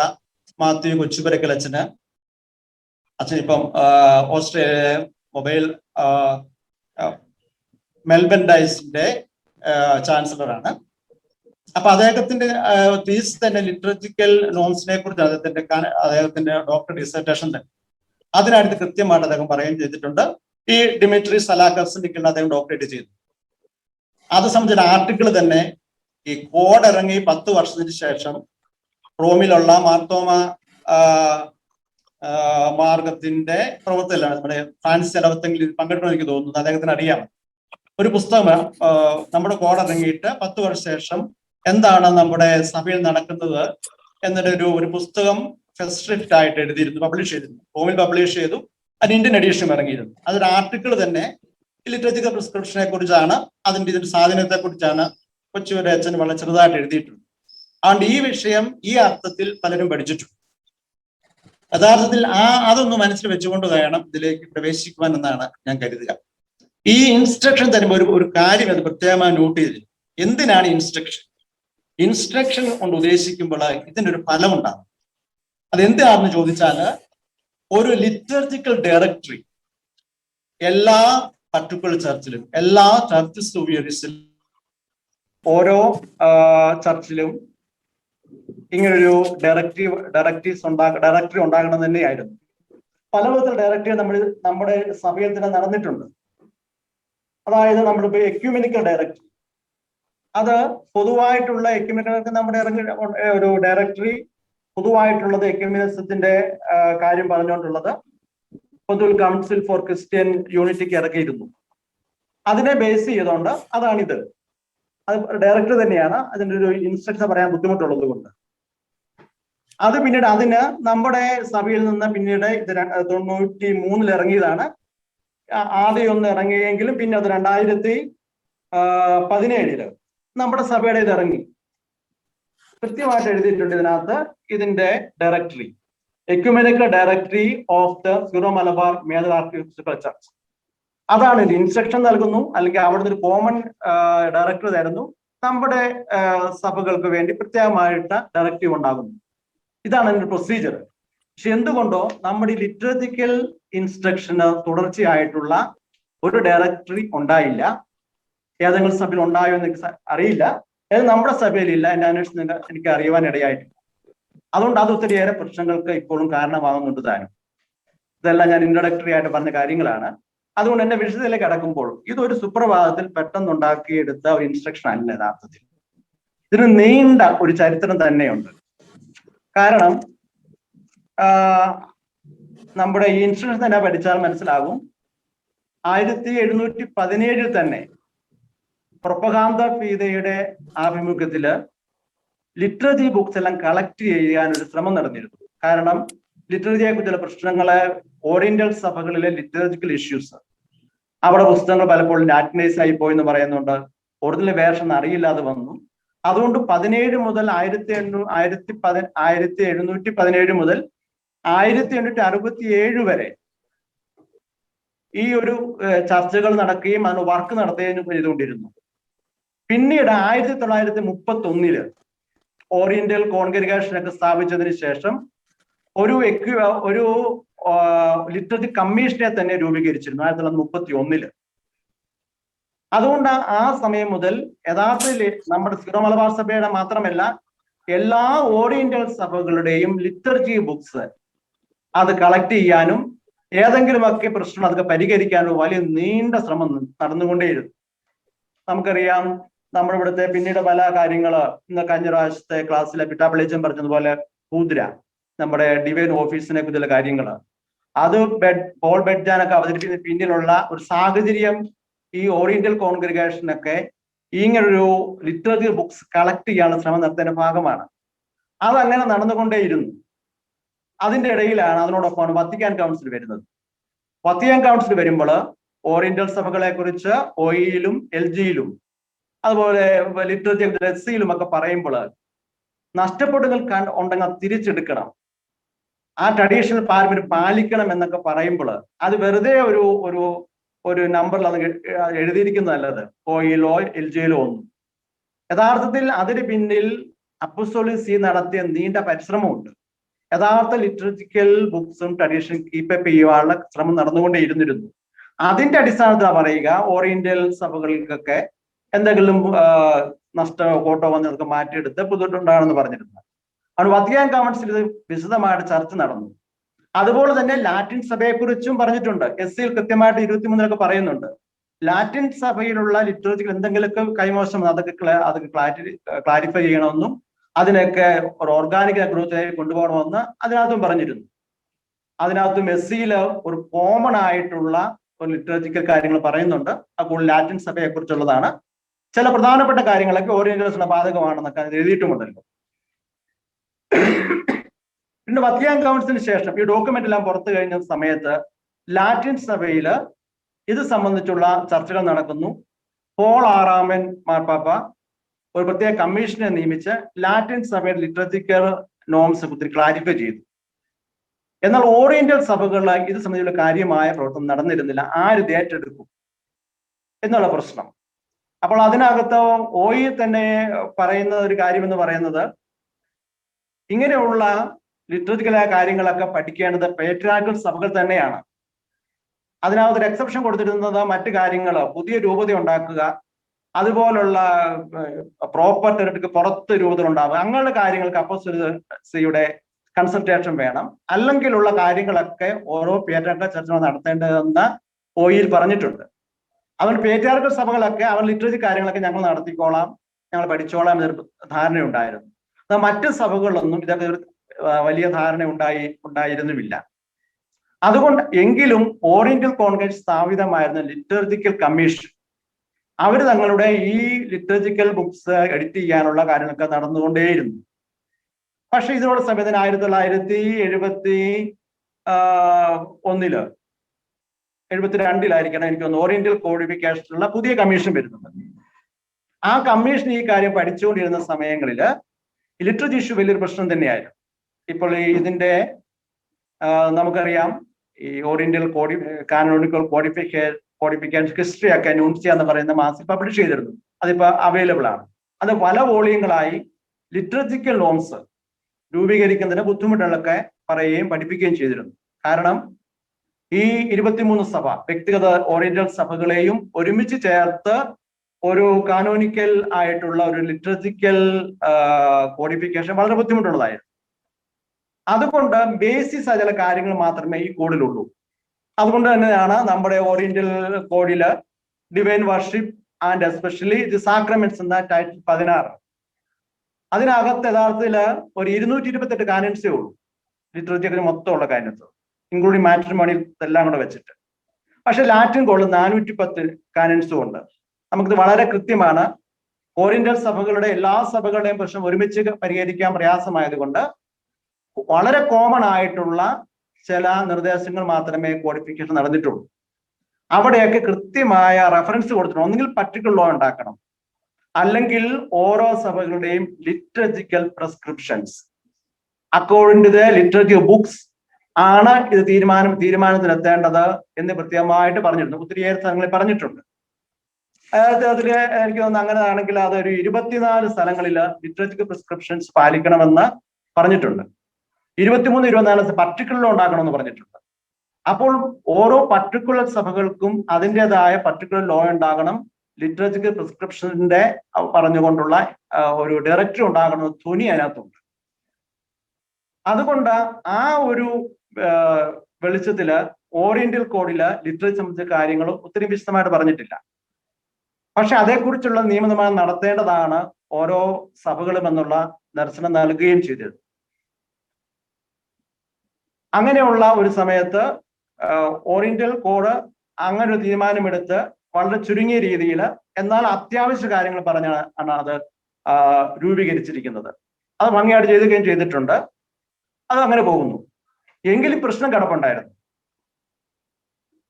മാത്യു കൊച്ചുപുരക്കൽ അച്ഛൻ ഇപ്പം ഓസ്ട്രേലിയ മൊബൈൽ മെൽബൺ ഡൈസിന്റെ ചാൻസലറാണ്. അപ്പൊ അദ്ദേഹത്തിന്റെ തീസ് തന്നെ ലിറ്ററേച്ചറിക്കൽ നോംസിനെ കുറിച്ച് അദ്ദേഹത്തിന്റെ ഡോക്ടർ ഡിസർട്ടേഷൻ തന്നെ അതിനടുത്ത് കൃത്യമായിട്ട് അദ്ദേഹം പറയുകയും ചെയ്തിട്ടുണ്ട്. ഈ ഡിമിട്രി സലാക്കസിന്റെ അദ്ദേഹം ഡോക്ടറേറ്റ് ചെയ്തു. അത് സംബന്ധിച്ച ആർട്ടിക്കിൾ തന്നെ ഈ കോഡ് ഇറങ്ങി 10 വർഷത്തിന് ശേഷം റോമിലുള്ള മാർത്തോമ മാർഗത്തിന്റെ പ്രവർത്തനമാണ് നമ്മുടെ ഫ്രാൻസിസ് എലവത്തെങ്കിൽ പങ്കെടുക്കണം എനിക്ക് തോന്നുന്നത്. അദ്ദേഹത്തിന് അറിയാം. ഒരു പുസ്തകം നമ്മുടെ കോഡ് ഇറങ്ങിയിട്ട് 10 വർഷ ശേഷം എന്താണ് നമ്മുടെ സഭയിൽ നടക്കുന്നത് എന്നൊരു ഒരു പുസ്തകം ഫസ്റ്റ് ഡ്രിഫ്റ്റ് ആയിട്ട് എഴുതിയിരുന്നു, പബ്ലിഷ് ചെയ്തിരുന്നു. റോമിൽ പബ്ലിഷ് ചെയ്തു. അതിന് ഇന്ത്യൻ എഡിഷൻ ഇറങ്ങിയിരുന്നു. അതൊരു ആർട്ടിക്കിൾ തന്നെ ലിറ്ററേച്ചർ പ്രിസ്ക്രിപ്ഷനെ കുറിച്ചാണ്, ഇതിന്റെ സ്വാധീനത്തെ കുറിച്ചാണ് കൊച്ചുവരെ അച്ഛൻ വളരെ ചെറുതായിട്ട് എഴുതിയിട്ടുണ്ട്. അതുകൊണ്ട് ഈ വിഷയം ഈ അർത്ഥത്തിൽ പലരും പഠിച്ചിട്ടുണ്ട്. യഥാർത്ഥത്തിൽ അതൊന്ന് മനസ്സിൽ വെച്ചുകൊണ്ട് വേണം ഇതിലേക്ക് പ്രവേശിക്കുവാൻ എന്നാണ് ഞാൻ കരുതുക. ഈ ഇൻസ്ട്രക്ഷൻ തരുമ്പോൾ ഒരു കാര്യം അത് പ്രത്യേകമായി നോട്ട് ചെയ്തിരുന്നു. എന്തിനാണ് ഇൻസ്ട്രക്ഷൻ? ഇൻസ്ട്രക്ഷൻ കൊണ്ട് ഉദ്ദേശിക്കുമ്പോൾ ഇതിൻ്റെ ഒരു ഫലം ഉണ്ടാകും. അതെന്താണെന്ന് ചോദിച്ചാൽ, ഒരു ലിറ്റർജിക്കൽ ഡയറക്ടറി എല്ലാ പർട്ടിക്കുലർ ചർച്ചിലും, എല്ലാ ചർച്ച് സുവിയറിസിലും, ഓരോ ചർച്ചിലും ഇങ്ങനൊരു ഡയറക്ടറി ഉണ്ടാകണം തന്നെയായിരുന്നു. പല വിധത്തിൽ ഡയറക്ടറി നമ്മുടെ സഭയിൽ തന്നെ നടന്നിട്ടുണ്ട്. അതായത് നമ്മളിപ്പോ എക്യുമെനിക്കൽ ഡയറക്ടറി, അത് പൊതുവായിട്ടുള്ള എക്യുമെനിക്കൽ നമ്മുടെ ഒരു ഡയറക്ടറി പൊതുവായിട്ടുള്ളത് എക്യുമെനിസത്തിന്റെ കാര്യം പറഞ്ഞുകൊണ്ടുള്ളത് പൊതുവൽ കൗൺസിൽ ഫോർ ക്രിസ്ത്യൻ യൂണിറ്റിക്ക് ഇറക്കിയിരുന്നു. അതിനെ ബേസ് ചെയ്തുകൊണ്ട് അതാണിത്. അത് ഡയറക്ടർ തന്നെയാണ്. അതിൻ്റെ ഒരു ഇൻസ്ട്രക്ഷൻ പറയാൻ ബുദ്ധിമുട്ടുള്ളത് കൊണ്ട് അത് പിന്നീട് നമ്മുടെ സഭയിൽ നിന്ന് പിന്നീട് ഇത് 93 ഇറങ്ങിയതാണ്. ആദ്യം ഒന്ന് ഇറങ്ങിയെങ്കിലും പിന്നെ അത് 2017 നമ്മുടെ സഭയുടെ ഇത് ഇറങ്ങി. കൃത്യമായിട്ട് എഴുതിയിട്ടുണ്ട് ഇതിനകത്ത് ഇതിന്റെ directory, ecumenical directory of the Syro Malabar major archiepiscopal church. അതാണ് ഇത്. ഇൻസ്ട്രക്ഷൻ നൽകുന്നു, അല്ലെങ്കിൽ അവിടുന്ന് ഒരു കോമൺ ഡയറക്ടർ തരുന്നു. നമ്മുടെ സഭകൾക്ക് വേണ്ടി പ്രത്യേകമായിട്ട് ഡയറക്റ്റീവ് ഉണ്ടാകുന്നു. ഇതാണ് അതിന്റെ പ്രൊസീജിയർ. പക്ഷെ എന്തുകൊണ്ടോ നമ്മുടെ ഈ ലിറ്ററജിക്കൽ ഇൻസ്ട്രക്ഷന് തുടർച്ചയായിട്ടുള്ള ഒരു ഡയറക്ടറി ഉണ്ടായില്ല. ഏതെങ്കിലും സഭയിൽ ഉണ്ടായോ എന്ന് എനിക്ക് അറിയില്ല. അത് നമ്മുടെ സഭയിലില്ല. എന്റെ അന്വേഷണം എനിക്ക് അറിയുവാൻ ഇടയായിട്ടില്ല. അതുകൊണ്ട് അത് ഒത്തിരിയേറെ പ്രശ്നങ്ങൾക്ക് ഇപ്പോഴും കാരണമാകുന്നുണ്ട് താനും. ഇതെല്ലാം ഞാൻ ഇൻട്രൊഡക്ടറി ആയിട്ട് പറഞ്ഞ കാര്യങ്ങളാണ്. അതുകൊണ്ട് എന്റെ വിഷയത്തിലേക്ക് കടക്കുമ്പോൾ ഇതൊരു സുപ്രഭാതത്തിൽ പെട്ടെന്ന് ഉണ്ടാക്കിയെടുത്ത ഒരു ഇൻസ്ട്രക്ഷൻ അല്ല യഥാർത്ഥത്തിൽ. ഇതിന് നീണ്ട ഒരു ചരിത്രം തന്നെയുണ്ട്. കാരണം നമ്മുടെ ഈ ഇൻസ്ട്രക്ഷൻ തന്നെ പഠിച്ചാൽ മനസ്സിലാകും. 1717 തന്നെ പ്രൊപ്പഗാന്ത ഫീദയുടെ ആഭിമുഖ്യത്തില് ലിറ്റററി ബുക്സ് എല്ലാം കളക്ട് ചെയ്യാൻ ഒരു ശ്രമം നടന്നിരുന്നു. കാരണം ലിറ്റററിയെ കുറിച്ചുള്ള പ്രശ്നങ്ങള്, ഓറിയന്റൽ സഭകളിലെ ലിറ്ററജിക്കൽ ഇഷ്യൂസ്, അവിടെ പുസ്തകങ്ങൾ പലപ്പോഴും ലാറ്റിനൈസ് ആയി പോയെന്ന് പറയുന്നുണ്ട്. ഒറിജിനൽ വേർഷൻ അറിയില്ലാതെ വന്നു. അതുകൊണ്ട് 17 മുതൽ 1717 മുതൽ 1867 വരെ ഈ ഒരു ചർച്ചകൾ നടക്കുകയും അതിന് വർക്ക് നടത്തുകയും ചെയ്തുകൊണ്ടിരുന്നു. പിന്നീട് 1931 ഓറിയന്റൽ കോൺഗ്രിഗേഷൻ ഒക്കെ സ്ഥാപിച്ചതിന് ശേഷം ഒരു ലിറ്റററി കമ്മീഷനെ തന്നെ രൂപീകരിച്ചിരുന്നു 1931. അതുകൊണ്ട് ആ സമയം മുതൽ യഥാർത്ഥത്തിൽ നമ്മുടെ സീറോ മലബാർ സഭയുടെ മാത്രമല്ല എല്ലാ ഓറിയന്റൽ സഭകളുടെയും ലിറ്റർജി ബുക്സ് അത് കളക്ട് ചെയ്യാനും ഏതെങ്കിലുമൊക്കെ പ്രശ്നം അതൊക്കെ പരിഹരിക്കാനും വലിയ നീണ്ട ശ്രമം നടന്നുകൊണ്ടേയിരുന്നു. നമുക്കറിയാം, നമ്മുടെ ഇവിടുത്തെ പിന്നീട് പല കാര്യങ്ങള് ഇന്ന് കഴിഞ്ഞ പ്രാവശ്യത്തെ ക്ലാസ്സിലെ പിട്ടാപ്പള്ളിച്ചൻ പറഞ്ഞതുപോലെ ഹൂദ്ര, നമ്മുടെ ഡിവൈൻ ഓഫീസിനെ കുറിച്ചുള്ള കാര്യങ്ങള്, അത് പോൾ ബെഡ്ജാനൊക്കെ അവതരിപ്പിക്കുന്ന പിന്നിലുള്ള ഒരു സാഹചര്യം ഈ ഓറിയന്റൽ കോൺഗ്രിഗേഷനൊക്കെ ഇങ്ങനൊരു ലിറ്റററി ബുക്സ് കളക്ട് ചെയ്യാനുള്ള ശ്രമം നടത്തുന്നതിന്റെ ഭാഗമാണ്. അതങ്ങനെ നടന്നുകൊണ്ടേയിരുന്നു. അതിന്റെ ഇടയിലാണ് അതിനോടൊപ്പമാണ് വത്തിക്കാൻ കൗൺസിൽ വരുന്നത്. വത്തിക്കാൻ കൗൺസിൽ വരുമ്പോൾ ഓറിയന്റൽ സഭകളെ കുറിച്ച് ഒയിലും എൽ ജിയിലും അതുപോലെ ലിറ്റററി എസ്സിയിലും ഒക്കെ പറയുമ്പോൾ നഷ്ടപ്പെടുകൾ ഉണ്ടെങ്കിൽ തിരിച്ചെടുക്കണം, ആ ട്രഡീഷണൽ പാരമ്പര്യം പാലിക്കണം എന്നൊക്കെ പറയുമ്പോൾ അത് വെറുതെ ഒരു നമ്പറിൽ അത് എഴുതിയിരിക്കുന്നതല്ലത്, ഒയിലോ എൽ ജിയിലോ ഒന്നും. യഥാർത്ഥത്തിൽ അതിന് പിന്നിൽ അപ്പോസ്തോലിക് സീ നടത്തിയ നീണ്ട പരിശ്രമമുണ്ട്. യഥാർത്ഥ ലിറ്ററജിക്കൽ ബുക്സും ട്രഡീഷൻ കീപ്പപ്പ് ചെയ്യുവാനുള്ള ശ്രമം നടന്നുകൊണ്ടേയിരുന്നിരുന്നു. അതിന്റെ അടിസ്ഥാനത്തിൽ പറയുക, ഓറിയന്റൽ സഭകൾക്കൊക്കെ എന്തെങ്കിലും കോട്ടോ വന്നതൊക്കെ മാറ്റിയെടുത്ത് പുതുതായിട്ടുണ്ടാകണമെന്ന് പറഞ്ഞിരുന്നു. അതുകൊണ്ട് വത്തിക്കാൻ കൗൺസിൽ ഇത് വിശദമായിട്ട് ചർച്ച നടന്നു. അതുപോലെ തന്നെ ലാറ്റിൻ സഭയെക്കുറിച്ചും പറഞ്ഞിട്ടുണ്ട്. എസ്സിൽ കൃത്യമായിട്ട് 23 പറയുന്നുണ്ട്. ലാറ്റിൻ സഭയിലുള്ള ലിറ്ററേച്ചർ എന്തെങ്കിലുമൊക്കെ കൈമോശം അതൊക്കെ ക്ലാരിഫൈ ചെയ്യണമെന്നും അതിനൊക്കെ ഒരു ഓർഗാനിക് ഗ്രോത്തിലേക്ക് കൊണ്ടുപോകണമെന്ന് അതിനകത്തും പറഞ്ഞിരുന്നു. അതിനകത്തും എസ്സിയിൽ ഒരു കോമൺ ആയിട്ടുള്ള ഒരു ലിറ്ററേച്ചർ കാര്യങ്ങൾ പറയുന്നുണ്ട്. അപ്പോൾ ലാറ്റിൻ സഭയെ കുറിച്ചുള്ളതാണ്. ചില പ്രധാനപ്പെട്ട കാര്യങ്ങളൊക്കെ ഓറിയന്റൽസിന് ബാധകമാണെന്നൊക്കെ അത് എഴുതിയിട്ടുമുണ്ടല്ലോ. പിന്നെ വത്തിക്കാൻ കൗൺസിലിന് ശേഷം ഈ ഡോക്യുമെന്റ് എല്ലാം പുറത്തു കഴിഞ്ഞ സമയത്ത് ലാറ്റിൻ സഭയില് ഇത് സംബന്ധിച്ചുള്ള ചർച്ചകൾ നടക്കുന്നു. പോൾ 6 മാർപ്പാപ്പ ഒരു പ്രത്യേക കമ്മീഷനെ നിയമിച്ച് ലാറ്റിൻ സഭയുടെ ലിറ്ററേച്ചർ നോംസ് ഒത്തിരി ക്ലാരിഫൈ ചെയ്തു. എന്നാൽ ഓറിയന്റൽ സഭകളിൽ ഇത് സംബന്ധിച്ചുള്ള കാര്യമായ പ്രവർത്തനം നടന്നിരുന്നില്ല. ആര് ഏറ്റെടുക്കും എന്നുള്ള പ്രശ്നം. അപ്പോൾ അതിനകത്ത് OE തന്നെ പറയുന്ന ഒരു കാര്യം എന്ന് പറയുന്നത്, ഇങ്ങനെയുള്ള ലിറ്ററേച്ചറിക്കലായ കാര്യങ്ങളൊക്കെ പഠിക്കേണ്ടത് പേട്രിയാർക്കൽ സഭകൾ തന്നെയാണ്. അതിനകത്തൊരു എക്സെപ്ഷൻ കൊടുത്തിരുന്നത് മറ്റു കാര്യങ്ങൾ, പുതിയ രൂപത ഉണ്ടാക്കുക, അതുപോലുള്ള പ്രോപ്പർ ടെറിട്ടറിക്ക് പുറത്ത് രൂപത ഉണ്ടാവുക, അങ്ങനെയുള്ള കാര്യങ്ങൾക്ക് അപ്പോസ്തലരുടെ കൺസൾട്ടേഷൻ വേണം. അല്ലെങ്കിലുള്ള കാര്യങ്ങളൊക്കെ ഓരോ പേട്രിയാർക്കൽ ചർച്ചകൾ നടത്തേണ്ടതെന്ന് OE പറഞ്ഞിട്ടുണ്ട്. അതുകൊണ്ട് പേട്രിയാർക്കൽ സഭകളൊക്കെ അവർ ലിറ്ററേച്ചർ കാര്യങ്ങളൊക്കെ ഞങ്ങൾ നടത്തിക്കോളാം, ഞങ്ങൾ പഠിച്ചോളാം എന്നൊരു ധാരണയുണ്ടായിരുന്നു. മറ്റ് സഭകളിലൊന്നും ഇതൊക്കെ ഒരു വലിയ ധാരണ ഉണ്ടായിരുന്നുമില്ല. അതുകൊണ്ട് എങ്കിലും ഓറിയന്റൽ കോൺഗ്രസ് സ്ഥാപിതമായിരുന്ന ലിറ്റർജിക്കൽ കമ്മീഷൻ അവർ തങ്ങളുടെ ഈ ലിറ്റർജിക്കൽ ബുക്സ് എഡിറ്റ് ചെയ്യാനുള്ള കാര്യങ്ങളൊക്കെ നടന്നുകൊണ്ടേയിരുന്നു. പക്ഷെ ഇതിനോട് സമയത്തിന് 1971-72 എനിക്ക് തോന്നുന്നു ഓറിയന്റൽ കോഡിഫിക്കേഷനുള്ള പുതിയ കമ്മീഷൻ വരുന്നുണ്ട്. ആ കമ്മീഷൻ ഈ കാര്യം പഠിച്ചുകൊണ്ടിരുന്ന സമയങ്ങളിൽ ലിറ്ററേച്ചർ ഇഷ്യൂ വലിയൊരു പ്രശ്നം തന്നെയായിരുന്നു. ഇപ്പോൾ ഇതിന്റെ നമുക്കറിയാം, ഈ ഓറിയന്റൽ കാനോണിക്കൽ കോഡിഫിക്കേഷൻ ഹിസ്റ്ററി ഒക്കെ നൂൻസിയ എന്ന് പറയുന്ന മാസിൽ പബ്ലിഷ് ചെയ്തിരുന്നു. അതിപ്പോ അവൈലബിൾ ആണ്. അത് പല വോളിയങ്ങളായി ലിറ്ററേച്ചറിക്കൽ നോംസ് രൂപീകരിക്കുന്നതിന് ബുദ്ധിമുട്ടുകളൊക്കെ പറയുകയും പഠിപ്പിക്കുകയും ചെയ്തിരുന്നു. കാരണം ഈ 23 സഭ വ്യക്തിഗത ഓറിയന്റൽ സഭകളെയും ഒരുമിച്ച് ചേർത്ത് ഒരു കാനോനിക്കൽ ആയിട്ടുള്ള ഒരു ലിറ്ററേച്ചറിക്കൽ കോഡിഫിക്കേഷൻ വളരെ ബുദ്ധിമുട്ടുള്ളതായിരുന്നു. അതുകൊണ്ട് ബേസിസ് ആയ ചില കാര്യങ്ങൾ മാത്രമേ ഈ കോഡിലുള്ളൂ. അതുകൊണ്ട് തന്നെയാണ് നമ്മുടെ ഓറിയന്റൽ കോഡില് divine worship and especially the sacraments എന്ന ടൈറ്റിൽ 16. അതിനകത്ത് യഥാർത്ഥത്തില് ഒരു 228 കാനൻസേ ഉള്ളൂ ലിറ്ററേച്ചറിന് മൊത്തമുള്ള കാനൻസ്, ഇൻക്ലൂഡിങ് മാട്രിമോണിയൽ എല്ലാം കൂടെ വെച്ചിട്ട്. പക്ഷെ ലാറ്റിൻ കോഡിൽ 410 കാനൻസും ഉണ്ട്. നമുക്കിത് വളരെ കൃത്യമാണ്. ഓറിയന്റൽ സഭകളുടെ എല്ലാ സഭകളുടെയും പ്രശ്നം ഒരുമിച്ച് പരിഹരിക്കാൻ പ്രയാസമായതുകൊണ്ട് വളരെ കോമൺ ആയിട്ടുള്ള ചില നിർദ്ദേശങ്ങൾ മാത്രമേ കോഡിഫിക്കേഷൻ നടന്നിട്ടുള്ളൂ. അവിടെയൊക്കെ കൃത്യമായ റെഫറൻസ് കൊടുത്തിട്ടുണ്ട്. ഒന്നുകിൽ പർട്ടിക്കുലർ ലോ ഉണ്ടാക്കണം, അല്ലെങ്കിൽ ഓരോ സഭകളുടെയും liturgical prescriptions according to the literature books ആണ് ഇത് തീരുമാനത്തിലെത്തേണ്ടത് എന്ന് പ്രത്യേകമായിട്ട് പറഞ്ഞിരുന്നു. ഒത്തിരിയേറെ സ്ഥലങ്ങളിൽ പറഞ്ഞിട്ടുണ്ട്. അതില് എനിക്ക് തോന്നുന്നു അങ്ങനെയാണെങ്കിൽ അതൊരു 24 സ്ഥലങ്ങളിൽ ലിറ്ററേച്ചർ പ്രിസ്ക്രിപ്ഷൻസ് പാലിക്കണമെന്ന് പറഞ്ഞിട്ടുണ്ട്. 23-24 പർട്ടിക്കുലർ ഉണ്ടാക്കണമെന്ന് പറഞ്ഞിട്ടുണ്ട്. അപ്പോൾ ഓരോ പർട്ടിക്കുലർ സഭകൾക്കും അതിൻ്റെതായ പർട്ടിക്കുലർ ലോ ഉണ്ടാകണം, ലിറ്ററേച്ചർ പ്രിസ്ക്രിപ്ഷന്റെ പറഞ്ഞുകൊണ്ടുള്ള ഒരു ഡയറക്ടറി ഉണ്ടാകണമെന്ന് ധ്വനി അതിനകത്തുണ്ട്. അതുകൊണ്ട് ആ ഒരു വെളിച്ചത്തില് ഓറിയന്റൽ കോഡില് ലിറ്ററേച്ചർ സംബന്ധിച്ച കാര്യങ്ങളും ഒത്തിരി വിശദമായിട്ട് പറഞ്ഞിട്ടില്ല. പക്ഷെ അതേക്കുറിച്ചുള്ള നിയമനിർമ്മാണം നടത്തേണ്ടതാണ് ഓരോ സഭകളും എന്നുള്ള ദർശനം നൽകുകയും ചെയ്തത്. അങ്ങനെയുള്ള ഒരു സമയത്ത് ഓറിയന്റൽ കോഡ് അങ്ങനെ ഒരു തീരുമാനമെടുത്ത് വളരെ ചുരുങ്ങിയ രീതിയിൽ എന്നാൽ അത്യാവശ്യ കാര്യങ്ങൾ പറഞ്ഞാണ് അത് രൂപീകരിച്ചിരിക്കുന്നത്. അത് ഭംഗിയായിട്ട് ചെയ്യുകയും ചെയ്തിട്ടുണ്ട്. അത് അങ്ങനെ പോകുന്നു. എങ്കിലും പ്രശ്നം കിടപ്പുണ്ടായിരുന്നു.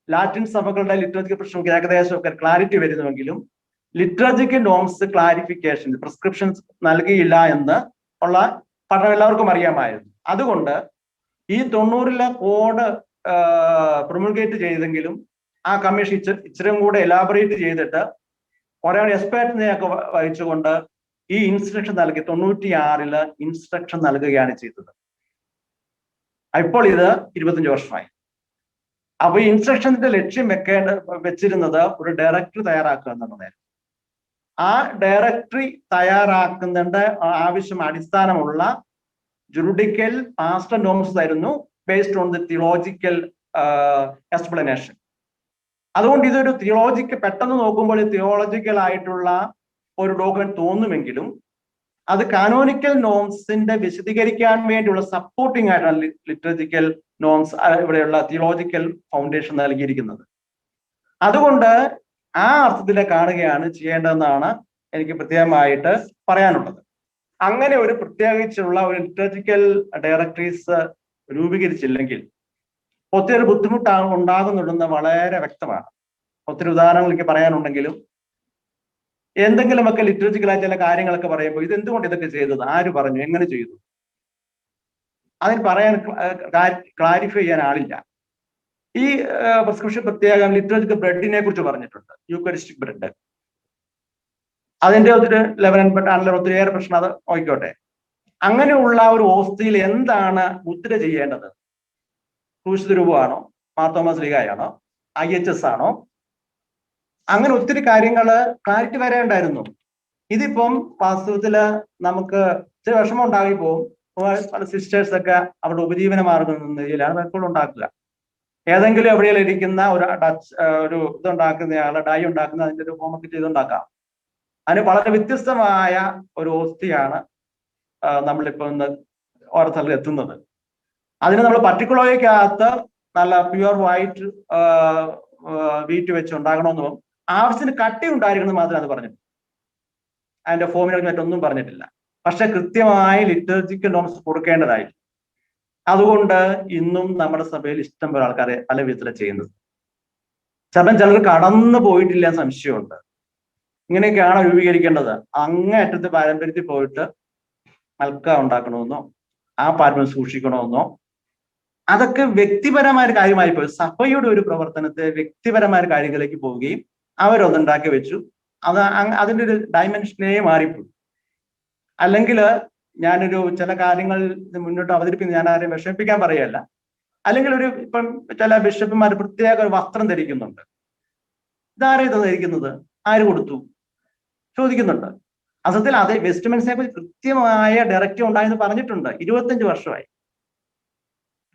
ലാറ്റിൻ സഭകളുടെ ലിറ്ററേച്ചർ പ്രശ്നം ഏകദേശം ഒക്കെ ക്ലാരിറ്റി വരുന്നുവെങ്കിലും ലിറ്ററേച്ചർ നോംസ് ക്ലാരിഫിക്കേഷൻ പ്രിസ്ക്രിപ്ഷൻസ് നൽകിയില്ല എന്ന് ഉള്ള പഠനം എല്ലാവർക്കും അറിയാമായിരുന്നു. അതുകൊണ്ട് ഈ 90-ലെ കോഡ് പ്രൊമുൾഗേറ്റ് ചെയ്തെങ്കിലും ആ കമ്മീഷൻ ഇച്ചിരും കൂടെ എലാബറേറ്റ് ചെയ്തിട്ട് ഒരാൾ എക്സ്പെർട്ടിനെയൊക്കെ വഹിച്ചുകൊണ്ട് ഈ ഇൻസ്ട്രക്ഷൻ നൽകി 96-ല് ഇൻസ്ട്രക്ഷൻ നൽകുകയാണ് ചെയ്തത്. ഇപ്പോൾ ഇത് 25 വർഷമായി. അപ്പൊ ഈ ഇൻസ്ട്രക്ഷന്റെ ലക്ഷ്യം വെച്ചിരുന്നത് ഒരു ഡയറക്ടറി തയ്യാറാക്കുക എന്നുള്ളതായിരുന്നു. ആ ഡയറക്ടറി തയ്യാറാക്കുന്നതിന്റെ ആവശ്യം അടിസ്ഥാനമുള്ള ജുറിഡിക്കൽ പാസ്റ്റർ നോംസ് ആയിരുന്നു, based on the theological explanation. അതുകൊണ്ട് ഇതൊരു തിയോളജിക്കൽ, പെട്ടെന്ന് നോക്കുമ്പോൾ തിയോളജിക്കൽ ആയിട്ടുള്ള ഒരു ഡോക്യുമെന്റ് തോന്നുമെങ്കിലും അത് കാനോനിക്കൽ നോംസിന്റെ വിശദീകരിക്കാൻ വേണ്ടിയുള്ള സപ്പോർട്ടിംഗ് ആയിട്ടാണ് ലിറ്ററേച്ചർ നോംസ് ഇവിടെയുള്ള തിയോളജിക്കൽ ഫൗണ്ടേഷൻ നൽകിയിരിക്കുന്നത്. അതുകൊണ്ട് ആ അർത്ഥത്തിലെ കാണുകയാണ് ചെയ്യേണ്ടതെന്നാണ് എനിക്ക് പ്രത്യേകമായിട്ട് പറയാനുള്ളത്. അങ്ങനെ ഒരു പ്രത്യേകിച്ചുള്ള ഒരു ലിറ്ററേച്ചർ ഡയറക്ടറീസ് രൂപീകരിച്ചില്ലെങ്കിൽ ഒത്തിരി ബുദ്ധിമുട്ടാണ് ഉണ്ടാകുന്നുണ്ടെന്ന് വളരെ വ്യക്തമാണ്. ഒത്തിരി ഉദാഹരണങ്ങൾ എനിക്ക് പറയാനുണ്ടെങ്കിലും എന്തെങ്കിലുമൊക്കെ ലിറ്ററേച്ചറായ ചില കാര്യങ്ങളൊക്കെ പറയുമ്പോൾ ഇത് എന്തുകൊണ്ട് ഇതൊക്കെ ചെയ്തത്, ആര് പറഞ്ഞു, എങ്ങനെ ചെയ്തു, അതിന് പറയാൻ ക്ലാരിഫൈ ചെയ്യാൻ ആളില്ല. ഈ പ്രിസ്ക്രിപ്ഷൻ പ്രത്യേകം ലിറ്ററേച്ചർ ബ്രെഡിനെ കുറിച്ച് പറഞ്ഞിട്ടുണ്ട്, യൂക്കറിസ്റ്റിക് ബ്രെഡ്. അതിന്റെ ഒത്തിരി ലെവലിൽപ്പെട്ടാണല്ലോ ഒത്തിരിയേറെ പ്രശ്നം, അത് നോക്കിക്കോട്ടെ. അങ്ങനെയുള്ള ഒരു ഓസ്തിയിൽ എന്താണ് മുദ്ര ചെയ്യേണ്ടത്? ക്രൂശിത രൂപമാണോ, മാർത്തോമാ ശ്ലീഹായാണോ, IHS ആണോ? അങ്ങനെ ഒത്തിരി കാര്യങ്ങള് ക്ലാരിറ്റി വരേണ്ടായിരുന്നു. ഇതിപ്പം വാസ്തവത്തില് നമുക്ക് ഇച്ചിരി വിഷമം ഉണ്ടാകി പോകും. പല സിസ്റ്റേഴ്സ് ഒക്കെ അവരുടെ ഉപജീവന മാർഗം എന്ന രീതിയിലാണ് പലപ്പോഴും ഉണ്ടാക്കുക. ഏതെങ്കിലും എവിടെയെങ്കിലും ഇരിക്കുന്ന ഒരു ഇതുണ്ടാക്കുന്നയാള് ഡൈ ഉണ്ടാക്കുന്ന അതിന്റെ ഒരു ഫോമൊക്കെ ചെയ്തുണ്ടാക്കാം. അതിന് വളരെ വ്യത്യസ്തമായ ഒരു ഓസ്തിയാണ് നമ്മളിപ്പോ ഇന്ന് ഓരോ സ്ഥലത്ത് എത്തുന്നത്. അതിന് നമ്മൾ പർട്ടിക്കുലറിക്കകത്ത് നല്ല പ്യുവർ വൈറ്റ് വീറ്റ് വെച്ച് ഉണ്ടാകണമെന്നും ആവശ്യത്തിന് കട്ടി ഉണ്ടായിരിക്കണം മാത്രമേ അത് പറഞ്ഞിട്ടുള്ളൂ. അതിന്റെ ഫോമിനൊക്കെ മറ്റൊന്നും പറഞ്ഞിട്ടില്ല. പക്ഷെ കൃത്യമായി ലിറ്റർജിക്കൽ നോംസ് കൊടുക്കേണ്ടതായി. അതുകൊണ്ട് ഇന്നും നമ്മുടെ സഭയിൽ ഇഷ്ടം പോലെ ആൾക്കാരെ പല വിധത്തിലാണ് ചെയ്യുന്നത്. ചിലർ കടന്നു പോയിട്ടില്ല സംശയമുണ്ട്. ഇങ്ങനെയൊക്കെയാണോ രൂപീകരിക്കേണ്ടത്? അങ്ങേയറ്റത്തെ പാരമ്പര്യത്തിൽ പോയിട്ട് മൽക്ക ഉണ്ടാക്കണമെന്നോ ആ പാരമ്പര്യം സൂക്ഷിക്കണമെന്നോ, അതൊക്കെ വ്യക്തിപരമായ ഒരു കാര്യമായി പോയി. സഭയുടെ ഒരു പ്രവർത്തനത്തെ വ്യക്തിപരമായ കാര്യങ്ങളിലേക്ക് പോവുകയും അവരൊന്നുണ്ടാക്കി വെച്ചു. അതിൻ്റെ ഒരു ഡയമെൻഷനേ മാറിപ്പോയി. അല്ലെങ്കിൽ ഞാനൊരു ചില കാര്യങ്ങൾ മുന്നോട്ട് അവതരിപ്പിക്കുന്നത് ഞാൻ ആരെയും വിഷമിപ്പിക്കാൻ പറയല്ല. അല്ലെങ്കിൽ ഇപ്പം ചില ബിഷപ്പുമാർ പ്രത്യേക ഒരു വസ്ത്രം ധരിക്കുന്നുണ്ട്. ഇതാരാ ഇത് ധരിക്കുന്നത്? ആര് കൊടുത്തു? ചോദിക്കുന്നുണ്ട്. അസത്യത്തിൽ അതേ വെസ്റ്റ്മിൻസ്റ്ററിനെ കുറിച്ച് കൃത്യമായ ഡയറക്റ്റീവ് ഉണ്ടായെന്ന് പറഞ്ഞിട്ടുണ്ട്. 25 വർഷമായി.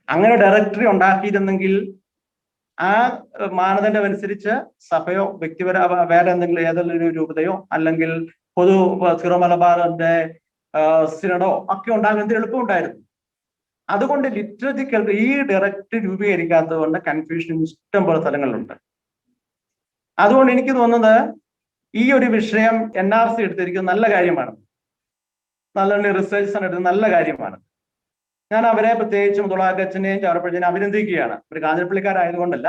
അങ്ങനെ ഡയറക്ടറി ഉണ്ടാക്കിയിരുന്നെങ്കിൽ ആ മാനദണ്ഡം അനുസരിച്ച് സഭയോ വ്യക്തിപര വേറെ എന്തെങ്കിലും ഏതെങ്കിലും രൂപതയോ അല്ലെങ്കിൽ പൊതു സിറോ മലബാറിന്റെ സിനഡോ ഒക്കെ ഉണ്ടാകുന്ന എന്ത് എളുപ്പമുണ്ടായിരുന്നു. അതുകൊണ്ട് ലിറ്ററേച്ചർ ഈ ഡയറക്റ്റ് രൂപീകരിക്കാത്തത് കൊണ്ട് കൺഫ്യൂഷൻ ഇഷ്ടം പോലെ സ്ഥലങ്ങളിലുണ്ട്. അതുകൊണ്ട് എനിക്ക് തോന്നുന്നത് ഈ ഒരു വിഷയം NRC എടുത്തിരിക്കുന്നത് നല്ല കാര്യമാണ്. നല്ല റിസർച്ച് എടുത്തത് നല്ല കാര്യമാണ്. ഞാൻ അവരെ പ്രത്യേകിച്ചും തുളാക്കച്ചനെയും ചവറപ്പഴച്ചനെയും അഭിനന്ദിക്കുകയാണ്. ഒരു കാഞ്ഞിരപ്പള്ളിക്കാരായതുകൊണ്ടല്ല,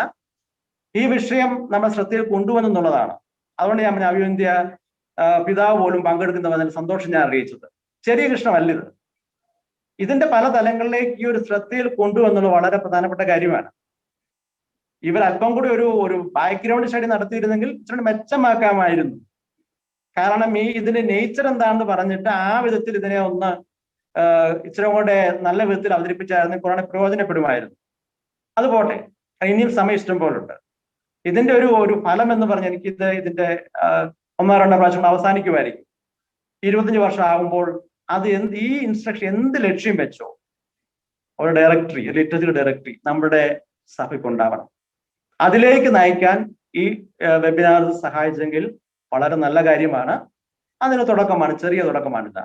ഈ വിഷയം നമ്മുടെ ശ്രദ്ധയിൽ കൊണ്ടുവന്നെന്നുള്ളതാണ്. അതുകൊണ്ട് ഞാൻ അഭിനന്ദിയ പിതാവ് പോലും പങ്കെടുക്കുന്നതിൽ സന്തോഷം ഞാൻ അറിയിച്ചത്. ചെറിയ കൃഷ്ണമല്ല ഇത്. ഇതിന്റെ പല തലങ്ങളിലേക്ക് ഈ ഒരു ശ്രദ്ധയിൽ കൊണ്ടുവന്നുള്ളത് വളരെ പ്രധാനപ്പെട്ട കാര്യമാണ്. ഇവർ അല്പം കൂടി ഒരു ബാക്ക്ഗ്രൗണ്ട് സ്റ്റഡി നടത്തിയിരുന്നെങ്കിൽ ഇച്ചിരി മെച്ചമാക്കാമായിരുന്നു. കാരണം ഇതിന്റെ നേച്ചർ എന്താണെന്ന് പറഞ്ഞിട്ട് ആ വിധത്തിൽ ഇതിനെ ഒന്ന് ഇച്ചിരി കൂടെ നല്ല വിധത്തിൽ അവതരിപ്പിച്ചായിരുന്നു കുറെ പ്രയോജനപ്പെടുമായിരുന്നു. അത് പോട്ടെ, ഇനിയും സമയം ഇഷ്ടം പോലുണ്ട്. ഇതിന്റെ ഒരു ഫലം എന്ന് പറഞ്ഞാൽ ഇതിന്റെ 1-2 പ്രാവശ്യം അവസാനിക്കുമായിരിക്കും. 25 വർഷം ആകുമ്പോൾ അത് ഈ ഇൻസ്ട്രക്ഷൻ എന്ത് ലക്ഷ്യം വെച്ചോ ഒരു ഡയറക്ടറി, ലിറ്ററേച്ചർ ഡയറക്ടറി നമ്മുടെ സഭയ്ക്കുണ്ടാവണം. അതിലേക്ക് നയിക്കാൻ ഈ വെബിനാർ സഹായിച്ചെങ്കിൽ വളരെ നല്ല കാര്യമാണ്. അതിന് തുടക്കമാണ്, ചെറിയ തുടക്കമാണിത്.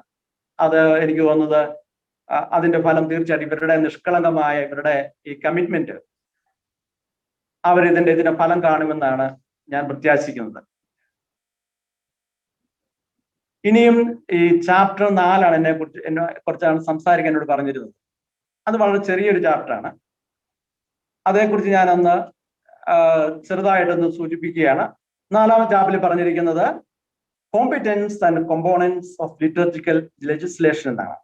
അത് എനിക്ക് തോന്നുന്നത് അതിന്റെ ഫലം തീർച്ചയായിട്ടും ഇവരുടെ നിഷ്കളങ്കമായ ഇവരുടെ ഈ കമ്മിറ്റ്മെന്റ് ഇതിന്റെ ഫലം കാണുമെന്നാണ് ഞാൻ പ്രത്യാശിക്കുന്നത്. ഇനിയും ഈ ചാപ്റ്റർ 4 എന്നെ കുറിച്ചാണ് സംസാരിക്കാൻ എന്നോട് പറഞ്ഞിരുന്നത്. അത് വളരെ ചെറിയൊരു ചാപ്റ്ററാണ്. അതേക്കുറിച്ച് ഞാനൊന്ന് ചെറുതായിട്ടൊന്ന് സൂചിപ്പിക്കുകയാണ്. 4ാമത്തെ ചാപ്റ്ററിൽ പറഞ്ഞിരിക്കുന്നത് competence and components of liturgical legislation എന്നാണ്.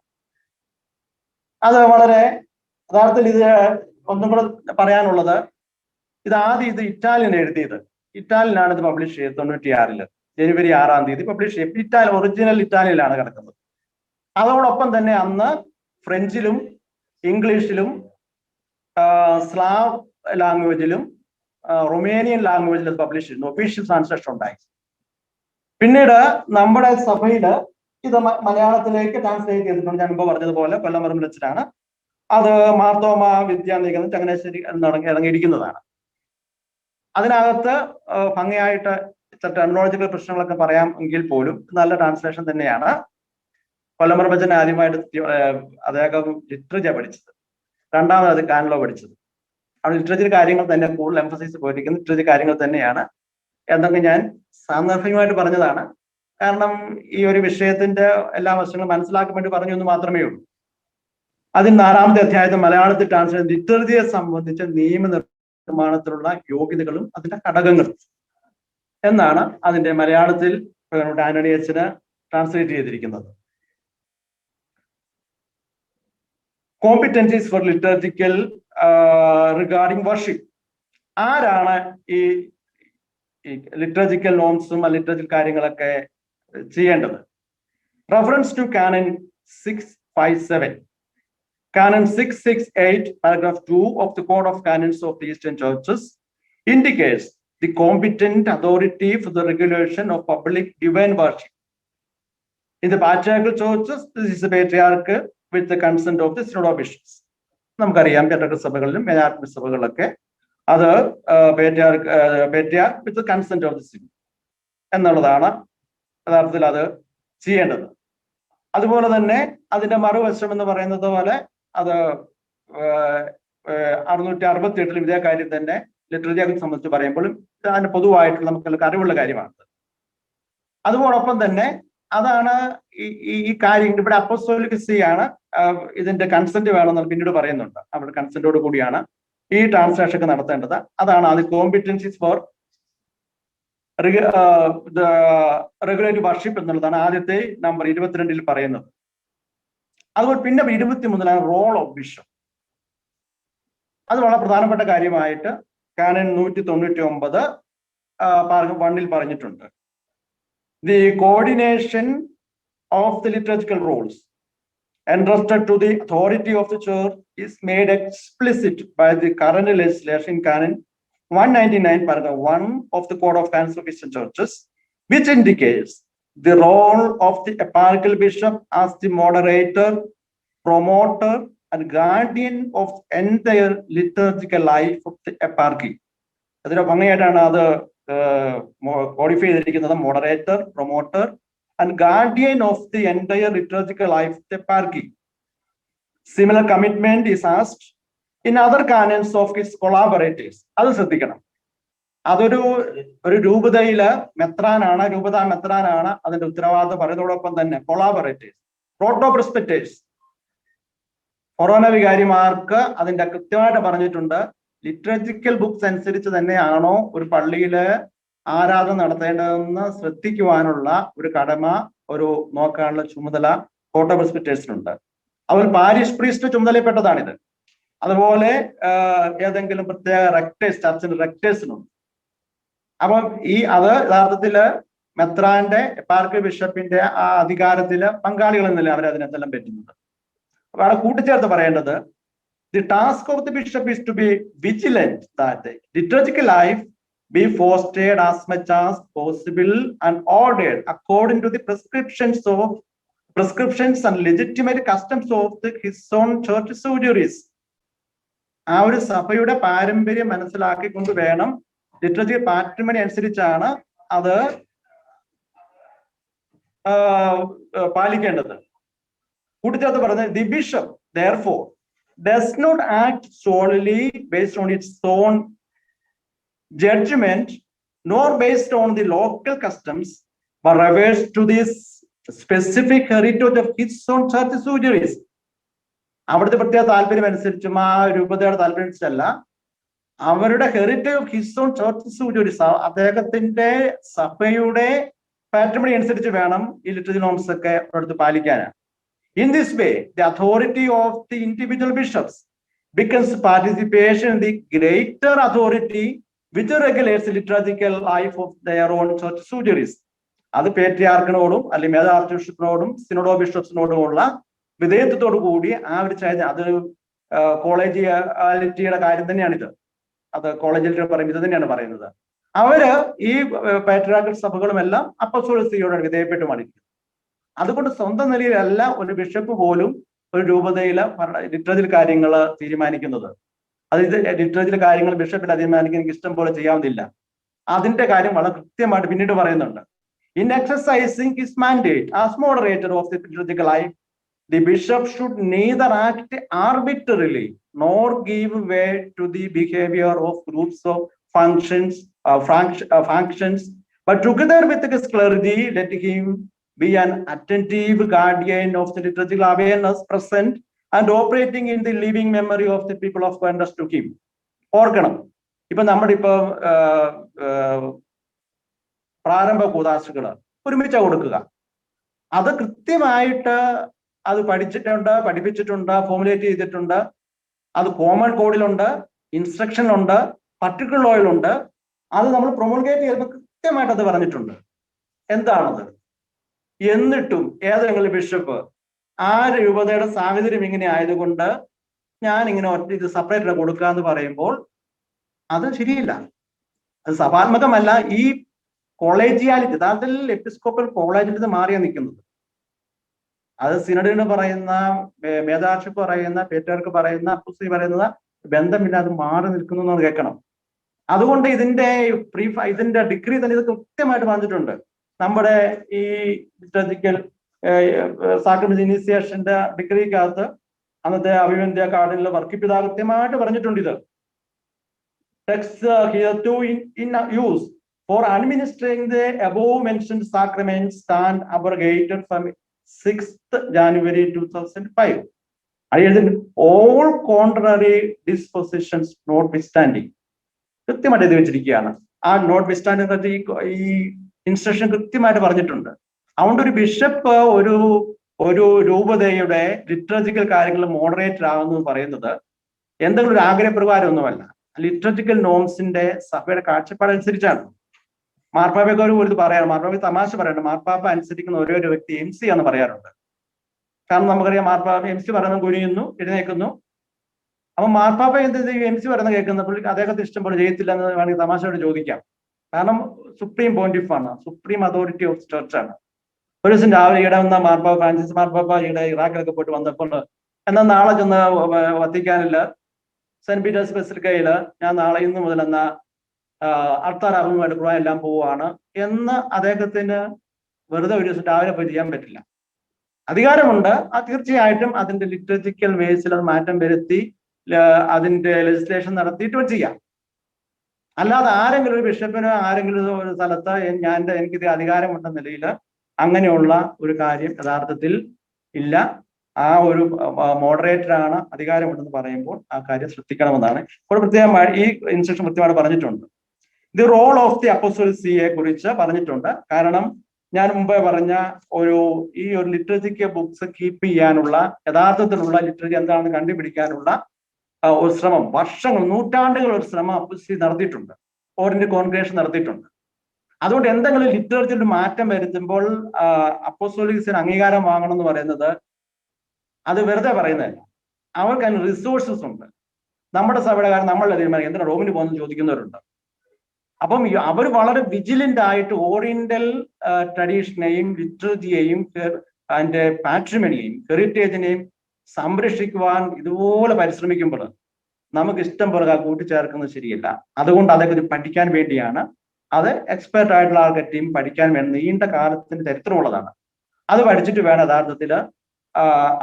അത് വളരെ യഥാർത്ഥത്തിൽ ഇത് ഒന്നും കൂടെ പറയാനുള്ളത്, ഇത് ഇറ്റാലിയൻ എഴുതിയത്. ഇറ്റാലിയനാണ് ഇത് പബ്ലിഷ് ചെയ്തത് 96 ജനുവരി 6-ാം തീയതി പബ്ലിഷ് ചെയ്യും. ഒറിജിനൽ ഇറ്റാലിയനിലാണ് കിടക്കുന്നത്. അതോടൊപ്പം തന്നെ അന്ന് ഫ്രഞ്ചിലും ഇംഗ്ലീഷിലും സ്ലാവ് ലാംഗ്വേജിലും റൊമേനിയൻ ലാംഗ്വേജിലും പബ്ലിഷ് ചെയ്യുന്നു. ഒഫീഷ്യൽ ട്രാൻസ്ലേഷൻ ഉണ്ടായി. പിന്നീട് നമ്മുടെ സഭയില് ഇത് മലയാളത്തിലേക്ക് ട്രാൻസ്ലേറ്റ് ചെയ്തിട്ടുണ്ട്. ഞാൻ മുമ്പ് പറഞ്ഞതുപോലെ കൊല്ലം വെച്ചിട്ടാണ് അത് മാർത്തോമ വിദ്യാനികേതൻ ചങ്ങനാശ്ശേരി ഇറങ്ങിയിരിക്കുന്നതാണ്. അതിനകത്ത് ഭംഗിയായിട്ട് ടെക്നോളജിക്കൽ പ്രശ്നങ്ങളൊക്കെ പറയാം എങ്കിൽ പോലും നല്ല ട്രാൻസ്ലേഷൻ തന്നെയാണ്. കൊല്ലം ആദ്യമായിട്ട് അദ്ദേഹം ലിറ്ററേച്ചർ പഠിച്ചത്, രണ്ടാമത് കാനലോ പഠിച്ചത്. അവിടെ ലിറ്ററേച്ചർ കാര്യങ്ങൾ തന്നെ കൂടുതൽ എംഫസൈസ് പോയിരിക്കുന്നത് ലിറ്ററേച്ചർ കാര്യങ്ങൾ തന്നെയാണ് എന്നൊക്കെ ഞാൻ സാന്ദർഭികമായിട്ട് പറഞ്ഞതാണ്. കാരണം ഈ ഒരു വിഷയത്തിന്റെ എല്ലാ വശങ്ങളും മനസ്സിലാക്കാൻ വേണ്ടി പറഞ്ഞു എന്ന് മാത്രമേ ഉള്ളൂ. അതിൽ 4ാമത്തെ അധ്യായത്തിൽ മലയാളത്തിൽ ട്രാൻസ്ലേറ്റ് ലിറ്ററേച്ചറെ സംബന്ധിച്ച നിയമനിർമ്മാണത്തിലുള്ള യോഗ്യതകളും അതിന്റെ ഘടകങ്ങളും എന്നാണ് അതിന്റെ മലയാളത്തിൽ ആന്റണി അച്ഛന് ട്രാൻസ്ലേറ്റ് ചെയ്തിരിക്കുന്നത്. Competencies for liturgical regarding worship. ആരാണ് ഈ ലിറ്റർജിക്കൽ നോംസും ലിറ്റർജിക്കൽ കാര്യങ്ങളൊക്കെ ചെയ്യേണ്ടത്. Reference to canon 657, Canon 668, paragraph 2 of the Code of Canons of the Eastern Churches indicates the competent authority for the regulation of public divine worship. In the patriarchal churches, this is the patriarch with the consent of the synod of bishops. നമുക്കറിയാം patriarchal സഭകളിലും മെത്രാർക്കൽ സഭകളിലൊക്കെ അത് patriarch with the consent of the synod എന്നുള്ളതാണ് യഥാർത്ഥത്തിൽ അത് ചെയ്യേണ്ടത്. അതുപോലെ തന്നെ അതിന്റെ മറുവശം എന്ന് പറയുന്നത് പോലെ അത് 668 ഇതേ കാര്യം തന്നെ ലിറ്ററേച്ചറെ സംബന്ധിച്ച് പറയുമ്പോഴും അതിന് പൊതുവായിട്ടുള്ള നമുക്ക് അറിവുള്ള കാര്യമാണ്. അതോടൊപ്പം തന്നെ അതാണ് ഈ കാര്യം ഇവിടെ അപ്പോസ്തോലികസിയാണ് ഇതിന്റെ കൺസെന്റ് വേണമെന്ന് പിന്നീട് പറയുന്നുണ്ട്. അവിടെ കൺസെന്റോട് കൂടിയാണ് ഈ ട്രാൻസാക്ഷൻ ഒക്കെ നടത്തേണ്ടത്. അതാണ് അത് കോമ്പിറ്റൻസീസ് ഫോർ റെഗുലേറ്ററി വർഷിപ്പ് എന്നുള്ളതാണ് ആദ്യത്തെ നമ്പർ 22 പറയുന്നത്. അതുപോലെ പിന്നെ 23 റോൾ ഓഫ് ബിഷപ്പ്. അത് വളരെ പ്രധാനപ്പെട്ട കാര്യമായിട്ട് കാനൻ 199 paragraph 1 പറഞ്ഞിട്ടുണ്ട്. The coordination of the literature roles entrusted to the authority of the church is made explicit by the current legislation Canon 199 paragraph 1 of the Code of Canons of Eastern Churches, which indicates the role of the eparchal bishop as the moderator, promoter, and guardian of entire liturgical life of the eparchy. അതിന്റെ ഭംഗിയായിട്ടാണ് അത് codify ചെയ്തിരിക്കുന്നത്. Moderator, promoter, and guardian of the entire liturgical life of the eparchy. Similar commitment is asked in other canons of his collaborators. അത് ശ്രദ്ധിക്കണം. അതൊരു രൂപതയില് മെത്രാനാണ്, രൂപതാ മെത്രാനാണ് അതിന്റെ ഉത്തരവാദിത്വം പറയുന്നതോടൊപ്പം തന്നെ കൊളാബറേറ്റേഴ്സ്, പ്രോട്ടോപ്രിസ്പെറ്റേഴ്സ്, ഫൊറോന വികാരിമാർക്ക് അതിന്റെ കൃത്യമായിട്ട് പറഞ്ഞിട്ടുണ്ട്. ലിറ്ററേച്ചർ ബുക്സ് അനുസരിച്ച് തന്നെയാണോ ഒരു പള്ളിയില് ആരാധന നടത്തേണ്ടതെന്ന് ശ്രദ്ധിക്കുവാനുള്ള ഒരു കടമ, ഒരു നോക്കാനുള്ള ചുമതല പ്രോട്ടോപ്രിസ്പെറ്റേഴ്സിനുണ്ട്. അവർ പാരിഷ് പ്രീസ്റ്റ് ചുമതലപ്പെട്ടതാണിത്. അതുപോലെ ഏതെങ്കിലും പ്രത്യേക റെക്ടേഴ്സ്, ചർച്ചിന്റെ റെക്ടേഴ്സിനുണ്ട്. അപ്പം അത് യഥാർത്ഥത്തില് മെത്രാന്റെ എപ്പാർക്കൽ ബിഷപ്പിന്റെ ആ അധികാരത്തില് പങ്കാളികൾ എന്നല്ല അവരതിനെല്ലാം പറ്റുന്നത്. അപ്പൊ അവിടെ കൂട്ടിച്ചേർത്ത് പറയേണ്ടത്, the task of the bishop is to be vigilant that literature life be fostered as much as possible and ordered according to the prescriptions and legitimate customs of his own church sujjuries. ആ ഒരു സഭയുടെ പാരമ്പര്യം മനസ്സിലാക്കിക്കൊണ്ട് വേണം, literature പാട്രിമണി അനുസരിച്ചാണ് അത് പാലിക്കേണ്ടത്. കൂട്ടിച്ചേർത്ത് പറഞ്ഞത്, the bishop therefore does not act solely based on its own judgment nor based on the local customs, but refers to this specific heritage of his own church sujjuries. അവിടുത്തെ പ്രത്യേക താല്പര്യം അനുസരിച്ചും ആ രൂപതയുടെ താല്പര്യം അനുസരിച്ചല്ല, അവരുടെ heritage of his own church സൂജുറീസ്, അദ്ദേഹത്തിന്റെ സഭയുടെ പാട്രിമണി അനുസരിച്ച് വേണം ഈ ലിറ്ററേച്ചർ നോംസ് ഒക്കെ അടുത്ത് പാലിക്കാനാണ്. In this way, the authority of the individual bishops becomes participation in the greater authority which regulates the liturgical life of their own church sujjuries. അത് പേട്രിയാർക്കിനോടും അല്ലെങ്കിൽ മേജർ ആർച്ച് ബിഷപ്പിനോടും സിനോഡോ ബിഷപ്സിനോടുമുള്ള വിധേയത്വത്തോടു കൂടി ആ ഒരു അത് കോളേജിയാലിറ്റിയുടെ കാര്യം തന്നെയാണിത്. അത് കോളേജിൽ പറയുമ്പോൾ ഇത് തന്നെയാണ് പറയുന്നത്. അവര് ഈ പാട്രിയാർക്കൽ സഭകളുമെല്ലാം അപ്പസ്തോലികതയോട് വിധേയപ്പെട്ട് മടിക്കും. അതുകൊണ്ട് സ്വന്തം നിലയിലല്ല ഒരു ബിഷപ്പ് പോലും ഒരു രൂപതയിലെ ലിറ്ററേച്ചർ കാര്യങ്ങൾ തീരുമാനിക്കുന്നത്. അത് ലിറ്ററേച്ചർ കാര്യങ്ങൾ ബിഷപ്പിൽ തീരുമാനിക്കാൻ എനിക്ക് ഇഷ്ടം പോലെ ചെയ്യാവുന്നില്ല. അതിന്റെ കാര്യം വളരെ കൃത്യമായിട്ട് പിന്നീട് പറയുന്നുണ്ട്. In exercising his mandate as moderator of the liturgical life, the bishop should neither act arbitrarily nor give way to the behavior of groups of functions, but together with his clergy, let him be an attentive guardian of the liturgical awareness present and operating in the living memory of the people of God to him. ഓർക്കണം, ഇപ്പൊ നമ്മുടെ ഇപ്പൊ പ്രാരംഭ കൂദാശകൾ ഒരുമിച്ച് കൊടുക്കുക, അത് കൃത്യമായിട്ട് അത് പഠിപ്പിച്ചിട്ടുണ്ട്, ഫോർമുലേറ്റ് ചെയ്തിട്ടുണ്ട്. അത് കോമൺ കോഡിലുണ്ട്, ഇൻസ്ട്രക്ഷനിലുണ്ട്, പർട്ടിക്കുലർ ലോയിലുണ്ട്. അത് നമ്മൾ പ്രൊമൾഗേറ്റ് ചെയ്യുമ്പോൾ കൃത്യമായിട്ട് അത് പറഞ്ഞിട്ടുണ്ട്. എന്താണത്? എന്നിട്ടും ഏതെങ്കിലും ബിഷപ്പ് ആ രൂപതയുടെ സാഹചര്യം ഇങ്ങനെ ആയതുകൊണ്ട് ഞാൻ ഇങ്ങനെ ഒറ്റ ഇത് സെപ്പറേറ്റ് കൊടുക്കാന്ന് പറയുമ്പോൾ അത് ശരിയില്ല. അത് സഭാത്മകമല്ല. ഈ കോളേജിയാലിറ്റി, യഥാർത്ഥത്തിൽ എപ്പിസ്കോപ്പൽ കോളേജിൽ മാറിയാ നിൽക്കുന്നത്. അത് സിനഡിന് പറയുന്ന, മേധാവിക്ക് പറയുന്ന, പേറ്റർക്ക് പറയുന്ന, അപ്പുസ്തലൻ പറയുന്നത് ബന്ധമില്ലാതെ മാറി നിൽക്കുന്നു എന്ന് കേൾക്കണം. അതുകൊണ്ട് ഇതിന്റെ ഡിഗ്രി തന്നെ ഇത് കൃത്യമായിട്ട് പറഞ്ഞിട്ടുണ്ട്. നമ്മുടെ ഈ ലിറ്റർജിക്കൽ സാക്രമെന്റ് ഇനീസിയേഷന്റെ ഡിഗ്രിക്കകത്ത് അന്നത്തെ അഭിവന്ദ്യ കാർഡിൽ വർക്കിപ്പിതാ കൃത്യമായിട്ട് പറഞ്ഞിട്ടുണ്ട്. ഇത് text hitherto in use for administering the above mentioned sacraments stand abrogated from 6th January 2005. All contrary dispositions notwithstanding. കൃത്യമായിട്ട് എഴുതി വെച്ചിരിക്കുകയാണ്. ആ നോട്ട് വിസ്റ്റാൻഡിംഗ് ഈ ഇൻസ്ട്രക്ഷൻ കൃത്യമായിട്ട് പറഞ്ഞിട്ടുണ്ട്. അതുകൊണ്ട് ഒരു ബിഷപ്പ് ഒരു രൂപതയുടെ ലിറ്ററജിക്കൽ കാര്യങ്ങൾ മോഡറേറ്റർ ആകുന്നു പറയുന്നത് എന്തെങ്കിലും ഒരു ആഗ്രഹപ്രകാരമൊന്നുമല്ല. ലിറ്ററജിക്കൽ നോംസിന്റെ സഭയുടെ കാഴ്ചപ്പാട് അനുസരിച്ചാണ്. മാർപ്പാപ്പയൊക്കെ ഒരു പറയാറ്, മാർപ്പാപ്പ തമാശ പറയണം, മാർപ്പാപ്പ അനുസരിക്കുന്ന ഓരോ വ്യക്തി MC ആണെന്ന് പറയാറുണ്ട്. കാരണം നമുക്കറിയാം മാർപ്പാപ്പ MC പറയുന്നത് കുനിയുന്നു, എഴുന്നേൽക്കുന്നു. അപ്പൊ മാർപ്പാപ്പ എന്ത് MC പറയുന്നത് കേൾക്കുന്നപ്പോൾ അദ്ദേഹത്തെ ഇഷ്ടം പോലെ ചെയ്യത്തില്ല എന്ന് വേണമെങ്കിൽ തമാശയോട് ചോദിക്കാം. കാരണം സുപ്രീം പോണ്ടിഫാണ്, സുപ്രീം അതോറിറ്റി ഓഫ് ചർച്ചാണ്. ഒരു ദിവസം രാവിലെ ഈടെ വന്ന മാർപ്പാപ്പ ഫ്രാൻസിസ് മാർപ്പാപ്പ ഈടെ ഇറാഖിലൊക്കെ പോയിട്ട് വന്നപ്പോൾ എന്നാൽ നാളെ ചെന്ന് വത്തിക്കാനില്ല സെന്റ് പീറ്റേഴ്സ് ബസിലിക്കയില് ഞാൻ നാളെ ഇന്ന് മുതൽ അർത്താറാവുമായിട്ട് ഖുർആൻ എല്ലാം പോവുകയാണ് എന്ന് അദ്ദേഹത്തിന് വെറുതെ ഒരു ദിവസം രാവിലെ പോയി ചെയ്യാൻ പറ്റില്ല. അധികാരമുണ്ട്, തീർച്ചയായിട്ടും അതിന്റെ ലിറ്ററജിക്കൽ വേസിൽ അത് മാറ്റം വരുത്തി അതിന്റെ ലെജിസ്ലേഷൻ നടത്തിയിട്ട് ചെയ്യാം. അല്ലാതെ ആരെങ്കിലും ഒരു ബിഷപ്പിനോ ആരെങ്കിലും ഒരു സ്ഥലത്ത് എനിക്കിത് അധികാരമുണ്ടെന്ന നിലയിൽ അങ്ങനെയുള്ള ഒരു കാര്യം യഥാർത്ഥത്തിൽ ഇല്ല. ആ ഒരു മോഡറേറ്റർ ആണ് അധികാരമുണ്ടെന്ന് പറയുമ്പോൾ ആ കാര്യം ശ്രദ്ധിക്കണമെന്നാണ് ഇവിടെ പ്രത്യേകമായി ഈ ഇൻസ്ട്രക്ഷൻ കൃത്യമായിട്ട് പറഞ്ഞിട്ടുണ്ട്. ദി റോൾ ഓഫ് ദി അപ്പോസ്റ്റൽസിയെ കുറിച്ച് പറഞ്ഞിട്ടുണ്ട്. കാരണം ഞാൻ മുമ്പേ പറഞ്ഞ ഈ ഒരു ലിറ്ററജിക്കൽ ബുക്സ് കീപ്പ് ചെയ്യാനുള്ള, യഥാർത്ഥത്തിലുള്ള ലിറ്ററേച്ചർ എന്താണെന്ന് കണ്ടുപിടിക്കാനുള്ള ഒരു ശ്രമം, വർഷങ്ങൾ, നൂറ്റാണ്ടുകൾ ഒരു ശ്രമം അപ്പോസ്റ്റലി നടത്തിയിട്ടുണ്ട്, ഓറിയന്റ് കോൺഗ്രേഷൻ നടത്തിയിട്ടുണ്ട്. അതുകൊണ്ട് എന്തെങ്കിലും ലിറ്ററേച്ചറിൽ മാറ്റം വരുത്തുമ്പോൾ അപ്പോസ്റ്റോലിക്സിന് അംഗീകാരം വാങ്ങണം എന്ന് പറയുന്നത് അത് വെറുതെ പറയുന്നതല്ല. അവർക്ക് അതിന് റിസോഴ്സസ് ഉണ്ട്. നമ്മുടെ സഭയുടെ കാര്യം നമ്മളെ തീരുമാനിക്കും. എന്തിനാ റോമിന് പോകുന്നത് ചോദിക്കുന്നവരുണ്ട്. അപ്പം അവർ വളരെ വിജിലന്റ് ആയിട്ട് ഓറിയന്റൽ ട്രഡീഷനെയും ലിറ്ററേച്ചറിയെയും അതിന്റെ പാട്രിമണിയെയും ഹെറിറ്റേജിനെയും സംരക്ഷിക്കുവാൻ ഇതുപോലെ പരിശ്രമിക്കുമ്പോൾ നമുക്ക് ഇഷ്ടം പോലെ കൂട്ടിച്ചേർക്കുന്നത് ശരിയല്ല. അതുകൊണ്ട് അതൊക്കെ പഠിക്കാൻ വേണ്ടിയാണ്, അത് എക്സ്പെർട്ട് ആയിട്ടുള്ള ആൾക്കാർ ടീം പഠിക്കാൻ വേണ്ടി നീണ്ട കാലത്തിന് ചരിത്രമുള്ളതാണ്. അത് പഠിച്ചിട്ട് വേണം യഥാർത്ഥത്തിൽ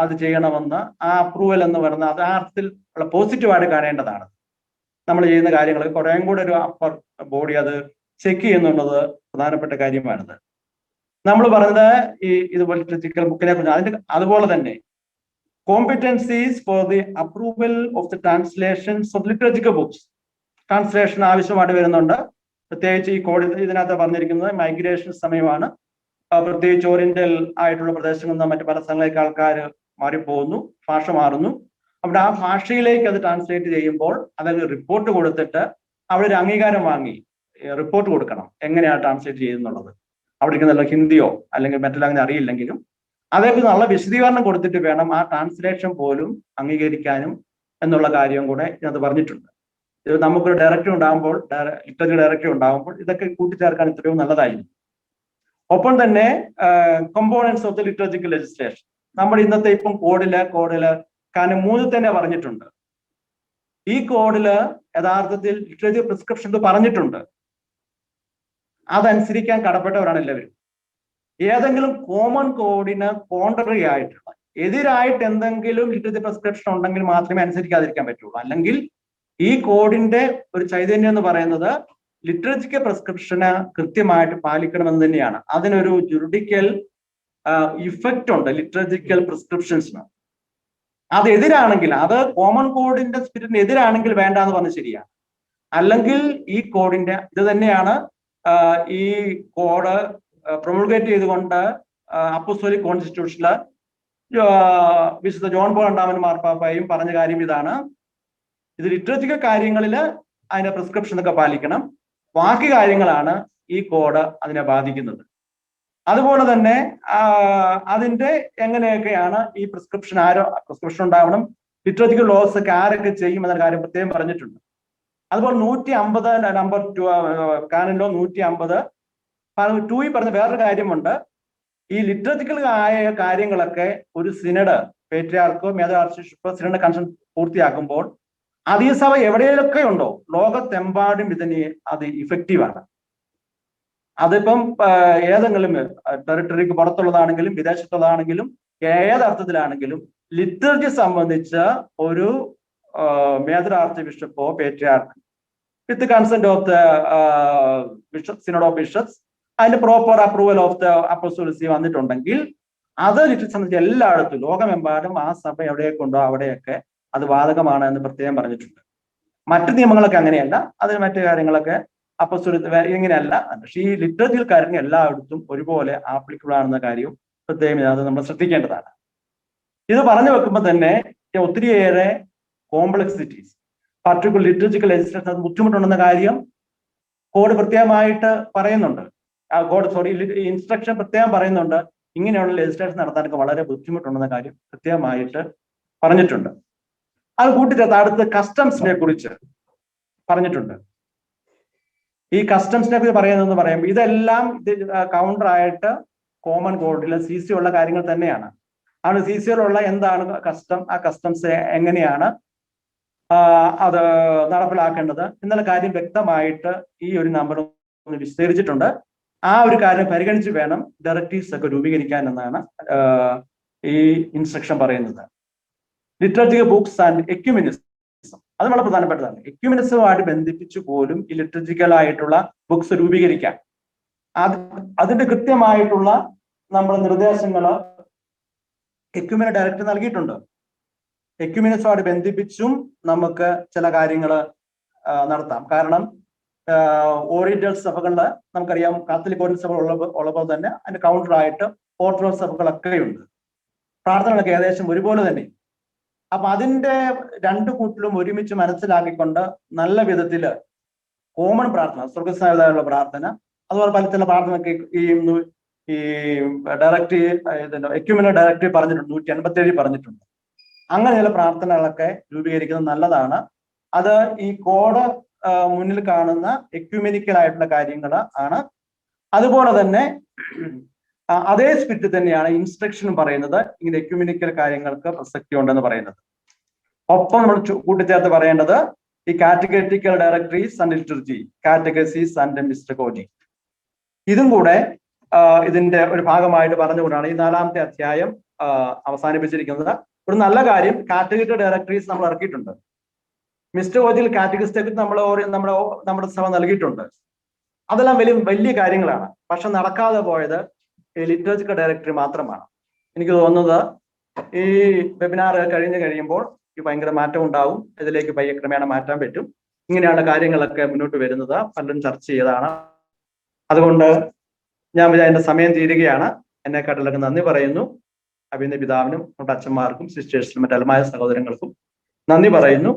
അത് ചെയ്യണമെന്ന് ആ അപ്രൂവൽ എന്ന് പറയുന്നത് അത് ആ അർത്ഥത്തിൽ ഉള്ള പോസിറ്റീവായിട്ട് കാണേണ്ടതാണ്. നമ്മൾ ചെയ്യുന്ന കാര്യങ്ങൾ കുറേയും കൂടെ ഒരു അപ്പർ ബോഡി അത് ചെക്ക് ചെയ്യുന്നുള്ളത് പ്രധാനപ്പെട്ട കാര്യമാണിത്. നമ്മൾ പറയുന്നത് ഇതുപോലെ ലിറ്ററജിക്കൽ ബുക്കിനെ കുറിച്ച് അതുപോലെ തന്നെ competences for the approval of the translations of liturgical books. Translation ആവശ്യമായിട്ട് വരുന്നുണ്ട്. പ്രത്യേകിച്ച് ഈ കോഡ് ഇതിനകത്ത് പറഞ്ഞിരിക്കുന്നത് മൈഗ്രേഷൻ സമയമാണ്. പ്രത്യേകിച്ച് ഓറിയന്റൽ ആയിട്ടുള്ള പ്രദേശങ്ങളിൽ നിന്ന് മറ്റു പല സ്ഥലങ്ങളിലേക്ക് ആൾക്കാർ മാറിപ്പോകുന്നു, ഭാഷ മാറുന്നു. അവിടെ ആ ഭാഷയിലേക്ക് അത് ട്രാൻസ്ലേറ്റ് ചെയ്യുമ്പോൾ അതിൽ റിപ്പോർട്ട് കൊടുത്തിട്ട് അവിടെ ഒരു അംഗീകാരം വാങ്ങി റിപ്പോർട്ട് കൊടുക്കണം, എങ്ങനെയാണ് ട്രാൻസ്ലേറ്റ് ചെയ്യുന്നുള്ളത്. അവിടെ നല്ല ഹിന്ദിയോ അല്ലെങ്കിൽ മറ്റെല്ലാം അറിയില്ലെങ്കിലും അതേക്കുറിച്ച് നല്ല വിശദീകരണം കൊടുത്തിട്ട് വേണം ആ ട്രാൻസ്ലേഷൻ പോലും അംഗീകരിക്കാനും എന്നുള്ള കാര്യം കൂടെ ഇതിനകത്ത് പറഞ്ഞിട്ടുണ്ട്. ഇത് നമുക്കൊരു ഡയറക്ടറി ഉണ്ടാകുമ്പോൾ, ലിറ്ററേച്ചർ ഡയറക്ടറി ഉണ്ടാകുമ്പോൾ ഇതൊക്കെ കൂട്ടിച്ചേർക്കാൻ ഇത്രയും നല്ലതായിരുന്നു. ഒപ്പം തന്നെ കമ്പോണൻസ് ഓഫ് ദി ലിറ്ററജിക്കൽ ലെജിസ്ലേഷൻ നമ്മുടെ ഇന്നത്തെ ഇപ്പം കോഡില് കാരണം 3 തന്നെ പറഞ്ഞിട്ടുണ്ട്. ഈ കോഡില് യഥാർത്ഥത്തിൽ ലിറ്ററേച്ചർ പ്രിസ്ക്രിപ്ഷൻ പറഞ്ഞിട്ടുണ്ട്. അതനുസരിക്കാൻ കടപ്പെട്ടവരാണ് എല്ലാവരും. ഏതെങ്കിലും കോമൺ കോഡിന് കോൺട്രറി ആയിട്ടുള്ള, എതിരായിട്ട് എന്തെങ്കിലും ലിറ്ററേച്ചർ പ്രിസ്ക്രിപ്ഷൻ ഉണ്ടെങ്കിൽ മാത്രമേ അനുസരിക്കാതിരിക്കാൻ പറ്റുള്ളൂ. അല്ലെങ്കിൽ ഈ കോഡിന്റെ ഒരു ചൈതന്യം എന്ന് പറയുന്നത് ലിറ്ററജിക്കൽ പ്രിസ്ക്രിപ്ഷന് കൃത്യമായിട്ട് പാലിക്കണമെന്ന് തന്നെയാണ്. അതിനൊരു ജുറിഡിക്കൽ ഇഫക്റ്റ് ഉണ്ട് ലിറ്ററജിക്കൽ പ്രിസ്ക്രിപ്ഷൻസിന്. അത് എതിരാണെങ്കിൽ, അത് കോമൺ കോഡിന്റെ സ്പിരിറ്റിന് എതിരാണെങ്കിൽ വേണ്ട എന്ന് പറഞ്ഞ് ശരിയാണ്. അല്ലെങ്കിൽ ഈ കോഡിന്റെ ഇത് തന്നെയാണ് ഈ കോഡ് പ്രൊമൾഗേറ്റ് ചെയ്തുകൊണ്ട് അപ്പോസ്തോലിക് കോൺസ്റ്റിറ്റ്യൂഷനില് വിശുദ്ധ ജോൺ പോൾ രണ്ടാമൻ മാർപ്പാപ്പയും പറഞ്ഞ കാര്യം ഇതാണ്. ഇത് ലിറ്ററജിക്കൽ കാര്യങ്ങളിൽ അതിന്റെ പ്രിസ്ക്രിപ്ഷൻ ഒക്കെ പാലിക്കണം, ബാക്കി കാര്യങ്ങളാണ് ഈ കോഡ് അതിനെ ബാധിക്കുന്നത്. അതുപോലെ തന്നെ അതിന്റെ എങ്ങനെയൊക്കെയാണ് ഈ പ്രിസ്ക്രിപ്ഷൻ പ്രിസ്ക്രിപ്ഷൻ ഉണ്ടാവണം, ലിറ്ററേച്ചർ ലോസ് ഒക്കെ ആരൊക്കെ ചെയ്യും എന്ന കാര്യം പ്രത്യേകം പറഞ്ഞിട്ടുണ്ട്. അതുപോലെ 150 നമ്പർ 2 കാനൻ ലോ 150 2 പറഞ്ഞ വേറൊരു കാര്യമുണ്ട്. ഈ ലിറ്ററേച്ചർ ആയ കാര്യങ്ങളൊക്കെ ഒരു സിനഡ് പേട്രിയാർക്കോ മേജർ ആർച്ച് ബിഷപ്പോ സിനഡ് കൺസൺ പൂർത്തിയാക്കുമ്പോൾ അതീസഭ എവിടെയൊക്കെ ഉണ്ടോ ലോകത്തെമ്പാടും ഇതിന് അത് ഇഫക്റ്റീവാണ്. അതിപ്പം ഏതെങ്കിലും ടെറിട്ടറിക്ക് പുറത്തുള്ളതാണെങ്കിലും വിദേശത്തുള്ളതാണെങ്കിലും ഏതർത്ഥത്തിലാണെങ്കിലും ലിറ്ററേച്ചർ സംബന്ധിച്ച ഒരു മേജർ ആർച്ച് ബിഷപ്പോ patriarch with consent of the synod of bishops അതിന്റെ proper approval of the apostolic see വന്നിട്ടുണ്ടെങ്കിൽ അത് ലിറ്ററേച്ചർ സംബന്ധിച്ച് എല്ലായിടത്തും ലോകമെമ്പാടും ആ സഭ എവിടെയൊക്കെ ഉണ്ടോ അവിടെയൊക്കെ അത് ബാധകമാണ് എന്ന് പ്രത്യേകം പറഞ്ഞിട്ടുണ്ട്. മറ്റു നിയമങ്ങളൊക്കെ അങ്ങനെയല്ല, അതിന് മറ്റു കാര്യങ്ങളൊക്കെ അപ്പോസ്റ്റോലിസി ഇങ്ങനെയല്ല. പക്ഷേ ഈ ലിറ്ററേച്ചർ കാര്യം എല്ലായിടത്തും ഒരുപോലെ ആപ്ലിക്കബിൾ ആണെന്ന കാര്യവും പ്രത്യേകം അത് നമ്മൾ ശ്രദ്ധിക്കേണ്ടതാണ്. ഇത് പറഞ്ഞു വെക്കുമ്പോൾ തന്നെ ഒത്തിരിയേറെ കോംപ്ലക്സിറ്റീസ് പർട്ടിക്കുലർ ലിറ്ററേച്ചർ ലെജിസ്ലേഷൻ അത് ബുദ്ധിമുട്ടുണ്ടെന്ന കാര്യം കോഡ് പ്രത്യേകമായിട്ട് പറയുന്നുണ്ട്. ഇൻസ്ട്രക്ഷൻ പ്രത്യേകം പറയുന്നുണ്ട്. ഇങ്ങനെയുള്ള ലെജിസ്ലേഷൻ നടത്താനൊക്കെ വളരെ ബുദ്ധിമുട്ടുണ്ടെന്ന കാര്യം കൃത്യമായിട്ട് പറഞ്ഞിട്ടുണ്ട്. അത് കൂട്ടിച്ചേർത്ത് അടുത്ത് കസ്റ്റംസിനെ കുറിച്ച് പറഞ്ഞിട്ടുണ്ട്. ഈ കസ്റ്റംസിനെ കുറിച്ച് പറയുന്നതെന്ന് പറയുമ്പോൾ ഇതെല്ലാം കൗണ്ടർ ആയിട്ട് കോമൺ കോഡിലെ CC ഉള്ള കാര്യങ്ങൾ തന്നെയാണ്. ആണ് CC യിലുള്ള എന്താണ് കസ്റ്റം, ആ കസ്റ്റംസ് എങ്ങനെയാണ് അത് നടപ്പിലാക്കേണ്ടത് എന്നുള്ള കാര്യം വ്യക്തമായിട്ട് ഈ ഒരു നമ്പർ ഒന്ന് വിശദീകരിച്ചിട്ടുണ്ട്. ആ ഒരു കാര്യം പരിഗണിച്ച് വേണം ഡയറക്റ്റീവ്സ് ഒക്കെ രൂപീകരിക്കാൻ എന്നാണ് ഈ ഇൻസ്ട്രക്ഷൻ പറയുന്നത്. ലിറ്ററേച്ചർ ബുക്സ് ആൻഡ് എക്യുമെനിസം അത് വളരെ പ്രധാനപ്പെട്ടതാണ്. എക്യുമെനിസവുമായിട്ട് ബന്ധിപ്പിച്ചു പോലും ഈ ലിറ്ററേച്ചറായിട്ടുള്ള ബുക്സ് രൂപീകരിക്കാൻ അതിന്റെ കൃത്യമായിട്ടുള്ള നമ്മുടെ നിർദ്ദേശങ്ങൾ എക്യുമെന ഡയറക്ടർ നൽകിയിട്ടുണ്ട്. എക്യുമെനിസവുമായിട്ട് ബന്ധിപ്പിച്ചും നമുക്ക് ചില കാര്യങ്ങൾ നടത്താം. കാരണം ഓറിയന്റൽ സഭകളിൽ നമുക്കറിയാം കാത്തലിക് ഓറിയന്റൽ സഭകൾ ഉള്ളപ്പോൾ തന്നെ അതിന്റെ കൗണ്ടറായിട്ട് ഓർത്തഡോക്സ് സഭകളൊക്കെയുണ്ട്. പ്രാർത്ഥനകളൊക്കെ ഏകദേശം ഒരുപോലെ തന്നെ. അപ്പൊ അതിന്റെ രണ്ടു കൂട്ടിലും ഒരുമിച്ച് മനസ്സിലാക്കിക്കൊണ്ട് നല്ല വിധത്തില് കോമൺ പ്രാർത്ഥന, സ്വർഗസ്നായുള്ള പ്രാർത്ഥന, അതുപോലെ പല ചില പ്രാർത്ഥനയൊക്കെ ഈ ഡയറക്ടീവ് എക്യുമെനൽ ഡയറക്ടീവ് പറഞ്ഞിട്ടുണ്ട്, 187 പറഞ്ഞിട്ടുണ്ട്. അങ്ങനെ ചില പ്രാർത്ഥനകളൊക്കെ രൂപീകരിക്കുന്നത് നല്ലതാണ്. അത് ഈ കോഡ് മുന്നിൽ കാണുന്ന എക്യുമെനിക്കൽ ആയിട്ടുള്ള കാര്യങ്ങൾ ആണ്. അതുപോലെ തന്നെ അതേ സ്പിരിറ്റ് തന്നെയാണ് ഇൻസ്ട്രക്ഷനും പറയുന്നത്. ഇങ്ങനെ എക്യുമെനിക്കൽ കാര്യങ്ങൾക്ക് പ്രസക്തി ഉണ്ടെന്ന് പറയുന്നത്. ഒപ്പം നമ്മൾ കൂട്ടിച്ചേർത്ത് പറയേണ്ടത് ഈ catechetical directories and literature categories and mystagogy ഇതും കൂടെ ഇതിന്റെ ഒരു ഭാഗമായിട്ട് പറഞ്ഞുകൊണ്ടാണ് ഈ 4ാമത്തെ അധ്യായം അവസാനിപ്പിച്ചിരിക്കുന്നത്. ഒരു നല്ല കാര്യം, കാറ്റഗറിക്കൽ ഡയറക്ടറീസ് നമ്മൾ ഇറക്കിയിട്ടുണ്ട്. മിസ്റ്റഗോജിയിൽ കാറ്റഗറിസ്റ്റെ നമ്മുടെ സഭ നൽകിയിട്ടുണ്ട്. അതെല്ലാം വലിയ കാര്യങ്ങളാണ്. പക്ഷെ നടക്കാതെ പോയത് ലിറ്ററേച്ചർ ഡയറക്ടറി മാത്രമാണ്. എനിക്ക് തോന്നുന്നത് ഈ വെബിനാർ കഴിയുമ്പോൾ ഈ ഭയങ്കര മാറ്റം ഉണ്ടാവും. ഇതിലേക്ക് പയ്യെ ക്രമേണ മാറ്റാൻ പറ്റും. ഇങ്ങനെയാണ് കാര്യങ്ങളൊക്കെ മുന്നോട്ട് വരുന്നത്. പലരും ചർച്ച ചെയ്തതാണ്. അതുകൊണ്ട് ഞാൻ എന്റെ സമയം തീരുകയാണ്. എന്നെക്കാട്ടിലൊക്കെ നന്ദി പറയുന്നു. അഭിനന്ദ പിതാവിനും നമ്മുടെ അച്ഛന്മാർക്കും സിസ്റ്റേഴ്സിനും മറ്റെല്ലാമായ സഹോദരങ്ങൾക്കും നന്ദി പറയുന്നു.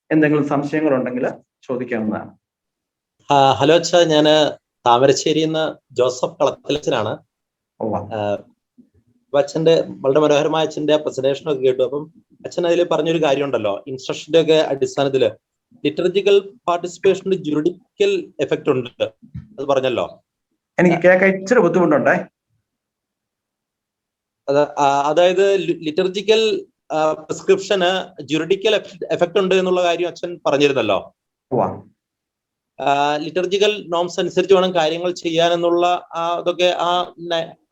എന്തെങ്കിലും സംശയങ്ങളുണ്ടെങ്കിൽ ചോദിക്കാവുന്നതാണ്. ഹലോ അച്ഛാ, ഞാന് താമരശ്ശേരിയിൽ നിന്ന് ജോസഫ് കളത്തിലച്ഛനാണ്. അച്ഛന്റെ വളരെ മനോഹരമായ അച്ഛന്റെ പ്രസന്റേഷൻ ഒക്കെ കേട്ടു. അപ്പം അച്ഛൻ അതിൽ പറഞ്ഞൊരു കാര്യമുണ്ടല്ലോ, ഇൻസ്ട്രക്ഷന്റെ ഒക്കെ അടിസ്ഥാനത്തില് ലിറ്ററേച്ചർ പാർട്ടിസിപ്പേഷന് ജുറിഡിക്കൽ എഫക്ട് ഉണ്ട് അത് പറഞ്ഞല്ലോ. എനിക്ക് കേൾക്കാൻ ഇച്ചിരി ബുദ്ധിമുട്ടുണ്ടേ. അതായത് ലിറ്റർജിക്കൽ പ്രിസ്ക്രിപ്ഷന് ജുറിഡിക്കൽ എഫക്ട് ഉണ്ട് എന്നുള്ള കാര്യം അച്ഛൻ പറഞ്ഞിരുന്നല്ലോ. ലിറ്റർജിക്കൽ നോംസ് അനുസരിച്ച് വേണം കാര്യങ്ങൾ ചെയ്യാനെന്നുള്ള അതൊക്കെ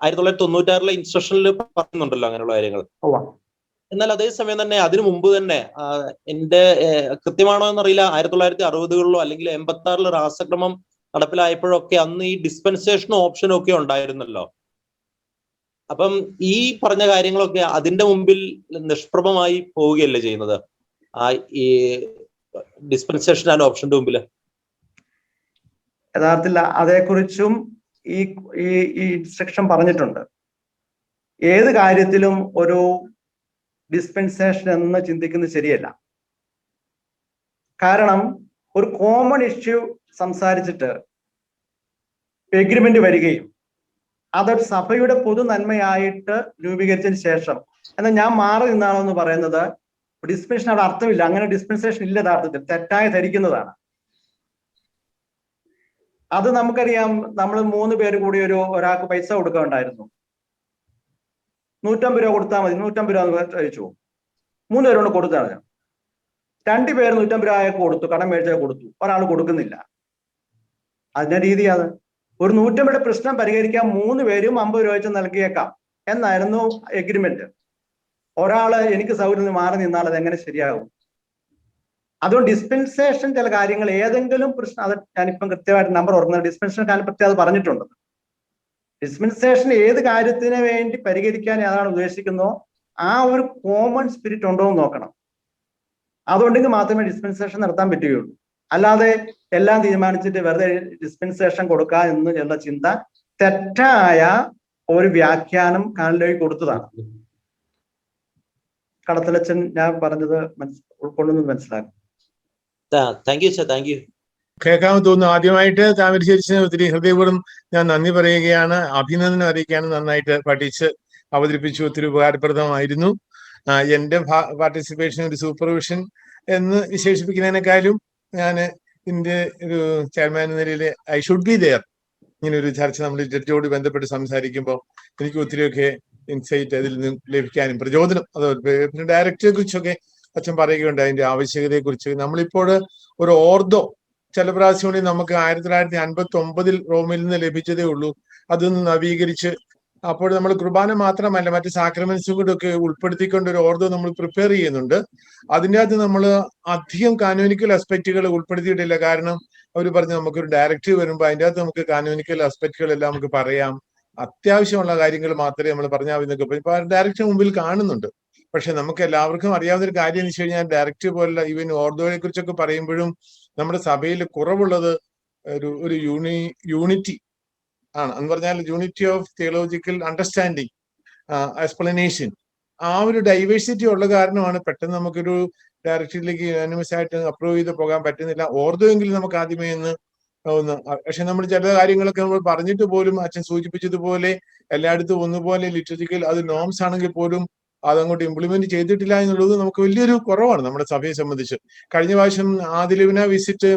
1996 ഇൻസ്ട്രക്ഷനിൽ പറയുന്നുണ്ടല്ലോ അങ്ങനെയുള്ള കാര്യങ്ങൾ. എന്നാൽ അതേസമയം തന്നെ അതിനു മുമ്പ് തന്നെ എന്റെ കൃത്യമാണോ എന്നറിയില്ല, 1960കളിലോ അല്ലെങ്കിൽ 86 രാസക്രമം നടപ്പിലായപ്പോഴൊക്കെ അന്ന് ഈ ഡിസ്പെൻസേഷനും ഓപ്ഷനും ഒക്കെ ഉണ്ടായിരുന്നല്ലോ. അപ്പം ഈ പറഞ്ഞ കാര്യങ്ങളൊക്കെ അതിന്റെ മുമ്പിൽ നിഷ്പ്രഭമായി പോവുകയല്ലേ ചെയ്യുന്നത് ഈ ഡിസ്പെൻസേഷൻ ആൻഡ് ഓപ്ഷന്റെ മുമ്പിൽ? യഥാർത്ഥത്തിൽ അതേക്കുറിച്ചും ഈ ഇൻസ്ട്രക്ഷൻ പറഞ്ഞിട്ടുണ്ട്. ഏത് കാര്യത്തിലും ഒരു ഡിസ്പെൻസേഷൻ എന്ന് ചിന്തിക്കുന്നത് ശരിയല്ല. കാരണം ഒരു കോമൺ ഇഷ്യൂ സംസാരിച്ചിട്ട് എഗ്രിമെന്റ് വരികയും അതൊരു സഭയുടെ പൊതു നന്മയായിട്ട് രൂപീകരിച്ചതിന് ശേഷം എന്നാൽ ഞാൻ മാറി നിന്നാണോ എന്ന് പറയുന്നത് ഡിസ്പെൻഷൻ അവിടെ അർത്ഥമില്ല. അങ്ങനെ ഡിസ്പെൻസേഷൻ ഇല്ല, യഥാർത്ഥത്തിൽ തെറ്റായി ധരിക്കുന്നതാണ്. അത് നമുക്കറിയാം. നമ്മൾ 3 പേര് കൂടി ഒരാൾക്ക് പൈസ കൊടുക്കാനുണ്ടായിരുന്നു. 150 രൂപ കൊടുത്താൽ മതി, 150 രൂപ കഴിച്ചു. 3 പേരോട് കൊടുത്താണ്. 2 പേര് 150 രൂപ കൊടുത്തു, കടം മേടിച്ചാൽ കൊടുത്തു, ഒരാൾ കൊടുക്കുന്നില്ല. അതിന്റെ രീതിയാണ്. ഒരു 150 പ്രശ്നം പരിഹരിക്കാൻ 3 പേരും 50 രൂപ വെച്ച് നൽകിയേക്കാം എന്നായിരുന്നു എഗ്രിമെന്റ്. ഒരാള് എനിക്ക് സൗകര്യം മാറി നിന്നാൽ അത് എങ്ങനെ ശരിയാകും? അതുകൊണ്ട് ഡിസ്പെൻസേഷൻ ചില കാര്യങ്ങൾ ഏതെങ്കിലും പ്രശ്നം, അത് ഞാനിപ്പം കൃത്യമായിട്ട് നമ്പർ ഓർക്കുന്നത്, ഡിസ്പെൻസേഷൻ കാര്യം പ്രത്യേകം അത് പറഞ്ഞിട്ടുണ്ട്. ഡിസ്പെൻസേഷൻ ഏത് കാര്യത്തിന് വേണ്ടി പരിഹരിക്കാൻ ഏതാണ് ഉദ്ദേശിക്കുന്നോ ആ ഒരു കോമൺ സ്പിരിറ്റ് ഉണ്ടോ എന്ന് നോക്കണം. അതുകൊണ്ടെങ്കിൽ മാത്രമേ ഡിസ്പെൻസേഷൻ നടത്താൻ പറ്റുകയുള്ളൂ. അല്ലാതെ എല്ലാം തീരുമാനിച്ചിട്ട് വെറുതെ ഡിസ്പെൻസേഷൻ കൊടുക്കുക എന്നുള്ള ചിന്ത തെറ്റായ ഒരു വ്യാഖ്യാനം കാനഡയിൽ കൊടുത്തതാണ്. കടത്തലച്ചൻ ഞാൻ പറഞ്ഞത് ഉൾക്കൊള്ളുന്നത് മനസ്സിലാക്കും. Thank you sir, thank you. കേൾക്കാമെന്ന് തോന്നുന്നു. ആദ്യമായിട്ട് താമരശ്ശേരി ഒത്തിരി ഹൃദയപൂർവ്വം ഞാൻ നന്ദി പറയുകയാണ്, അഭിനന്ദനം അറിയിക്കുകയാണ്. നന്നായിട്ട് പഠിച്ച് അവതരിപ്പിച്ചു, ഒത്തിരി ഉപകാരപ്രദമായിരുന്നു. എൻ്റെ പാർട്ടിസിപ്പേഷൻ ഒരു സൂപ്പർവിഷൻ എന്ന് വിശേഷിപ്പിക്കുന്നതിനേക്കാളും ഞാൻ ഇതിൻ്റെ ഒരു ചെയർമാൻ എന്ന നിലയിൽ ഐ ഷുഡ് ബി ദെയർ. ഇങ്ങനെ ഒരു ചർച്ച നമ്മൾ ജഡ്ജിയോട് ബന്ധപ്പെട്ട് സംസാരിക്കുമ്പോൾ എനിക്ക് ഒത്തിരിയൊക്കെ ഇൻസൈറ്റ് അതിൽ നിന്ന് ലഭിക്കാനും പ്രചോദനം, അത് പിന്നെ ഡയറക്ടറെ കുറിച്ചൊക്കെ അച്ഛൻ പറയുകയുണ്ട്, അതിന്റെ ആവശ്യകതയെ കുറിച്ച്. നമ്മളിപ്പോൾ ഒരു ഓർദോ ചില പ്രാവശ്യങ്ങളിൽ നമുക്ക് 1959 റോമിൽ നിന്ന് ലഭിച്ചതേ ഉള്ളൂ. അതൊന്ന് നവീകരിച്ച് അപ്പോൾ നമ്മൾ കുർബാന മാത്രമല്ല മറ്റ് സാക്രമെന്റ്സും കൂടെ ഒക്കെ ഉൾപ്പെടുത്തിക്കൊണ്ട് ഒരു ഓർഡർ നമ്മൾ പ്രിപ്പയർ ചെയ്യുന്നുണ്ട്. അതിൻ്റെ അകത്ത് നമ്മൾ അധികം കാനോനിക്കൽ അസ്പെക്റ്റുകൾ ഉൾപ്പെടുത്തിയിട്ടില്ല. കാരണം അവർ പറഞ്ഞു നമുക്കൊരു ഡയറക്റ്റീവ് വരുമ്പോൾ അതിൻ്റെ അകത്ത് നമുക്ക് കാനോനിക്കൽ അസ്പെക്റ്റുകളെല്ലാം നമുക്ക് പറയാം, അത്യാവശ്യമുള്ള കാര്യങ്ങൾ മാത്രമേ നമ്മൾ പറഞ്ഞാൽ മതി. ഇപ്പൊ ഡയറക്റ്റ് മുമ്പിൽ കാണുന്നുണ്ട്. പക്ഷെ നമുക്ക് എല്ലാവർക്കും അറിയാവുന്ന ഒരു കാര്യം എന്ന് വെച്ച് കഴിഞ്ഞാൽ ഡയറക്റ്റീവ് പോലുള്ള ഈവൻ ഓർഡോയെ കുറിച്ചൊക്കെ പറയുമ്പോഴും നമ്മുടെ സഭയിൽ കുറവുള്ളത് ഒരു യൂണിറ്റി ആണ്. എന്ന് പറഞ്ഞാൽ unity of theological understanding, explanation. ആ ഒരു ഡൈവേഴ്സിറ്റി ഉള്ള കാരണമാണ് പെട്ടെന്ന് നമുക്കൊരു ഡയറക്ടറിലേക്ക് യൂനാനിമസ് ആയിട്ട് അപ്രൂവ് ചെയ്ത് പോകാൻ പറ്റുന്നില്ല. ഓർഡോ എങ്കിലും നമുക്ക് ആദ്യമേ ഒന്ന് പക്ഷെ നമ്മൾ ചില കാര്യങ്ങളൊക്കെ നമ്മൾ പറഞ്ഞിട്ട് പോലും അച്ഛൻ സൂചിപ്പിച്ചതുപോലെ എല്ലായിടത്തും ഒന്നുപോലെ ലിറ്ററജിക്കൽ അത് നോംസ് ആണെങ്കിൽ പോലും അതങ്ങോട്ട് ഇംപ്ലിമെന്റ് ചെയ്തിട്ടില്ല എന്നുള്ളത് നമുക്ക് വലിയൊരു കുറവാണ് നമ്മുടെ സഭയെ സംബന്ധിച്ച്. കഴിഞ്ഞ പ്രാവശ്യം ആദിലിവിന വിസിറ്റ്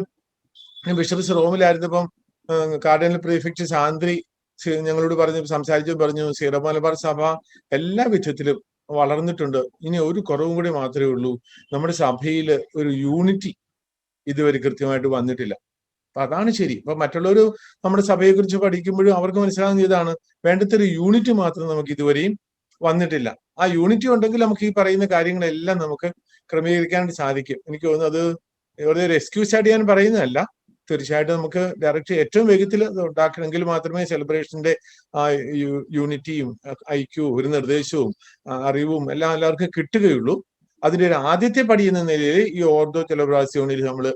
ബിഷപ്സ് റോമിലായിരുന്നപ്പം കാർഡിനൽ പ്രീഫെക്ട് സാന്ദ്രി ഞങ്ങളോട് പറഞ്ഞു സീറോ മലബാർ സഭ എല്ലാ വിധത്തിലും വളർന്നിട്ടുണ്ട്, ഇനി ഒരു കുറവും കൂടി മാത്രമേ ഉള്ളൂ, നമ്മുടെ സഭയിൽ ഒരു യൂണിറ്റി ഇതുവരെ കൃത്യമായിട്ട് വന്നിട്ടില്ല. അപ്പൊ അതാണ് ശരി. അപ്പൊ മറ്റുള്ളവർ നമ്മുടെ സഭയെ കുറിച്ച് പഠിക്കുമ്പോഴും അവർക്ക് മനസ്സിലാകുന്ന ഇതാണ്, വേണ്ടത്തൊരു യൂണിറ്റി മാത്രം നമുക്ക് ഇതുവരെയും വന്നിട്ടില്ല. ആ യൂണിറ്റി ഉണ്ടെങ്കിൽ നമുക്ക് ഈ പറയുന്ന കാര്യങ്ങളെല്ലാം നമുക്ക് ക്രമീകരിക്കാൻ സാധിക്കും. എനിക്ക് തോന്നുന്നു അത് വെറുതെ ഒരു എക്സ്ക്യൂസ് ആയിട്ട് ഞാൻ പറയുന്നതല്ല. തീർച്ചയായിട്ടും നമുക്ക് ഡയറക്റ്റ് ഏറ്റവും വേഗത്തിൽ ഉണ്ടാക്കണമെങ്കിൽ മാത്രമേ സെലിബ്രേഷന്റെ യൂണിറ്റിയും ഐക്യവും ഒരു നിർദ്ദേശവും അറിവും എല്ലാം എല്ലാവർക്കും കിട്ടുകയുള്ളൂ. അതിന്റെ ഒരു ആദ്യത്തെ പടി എന്ന നിലയിൽ ഈ ഓർഡോ സെലിബ്രാസിയോണിൽ നമ്മൾ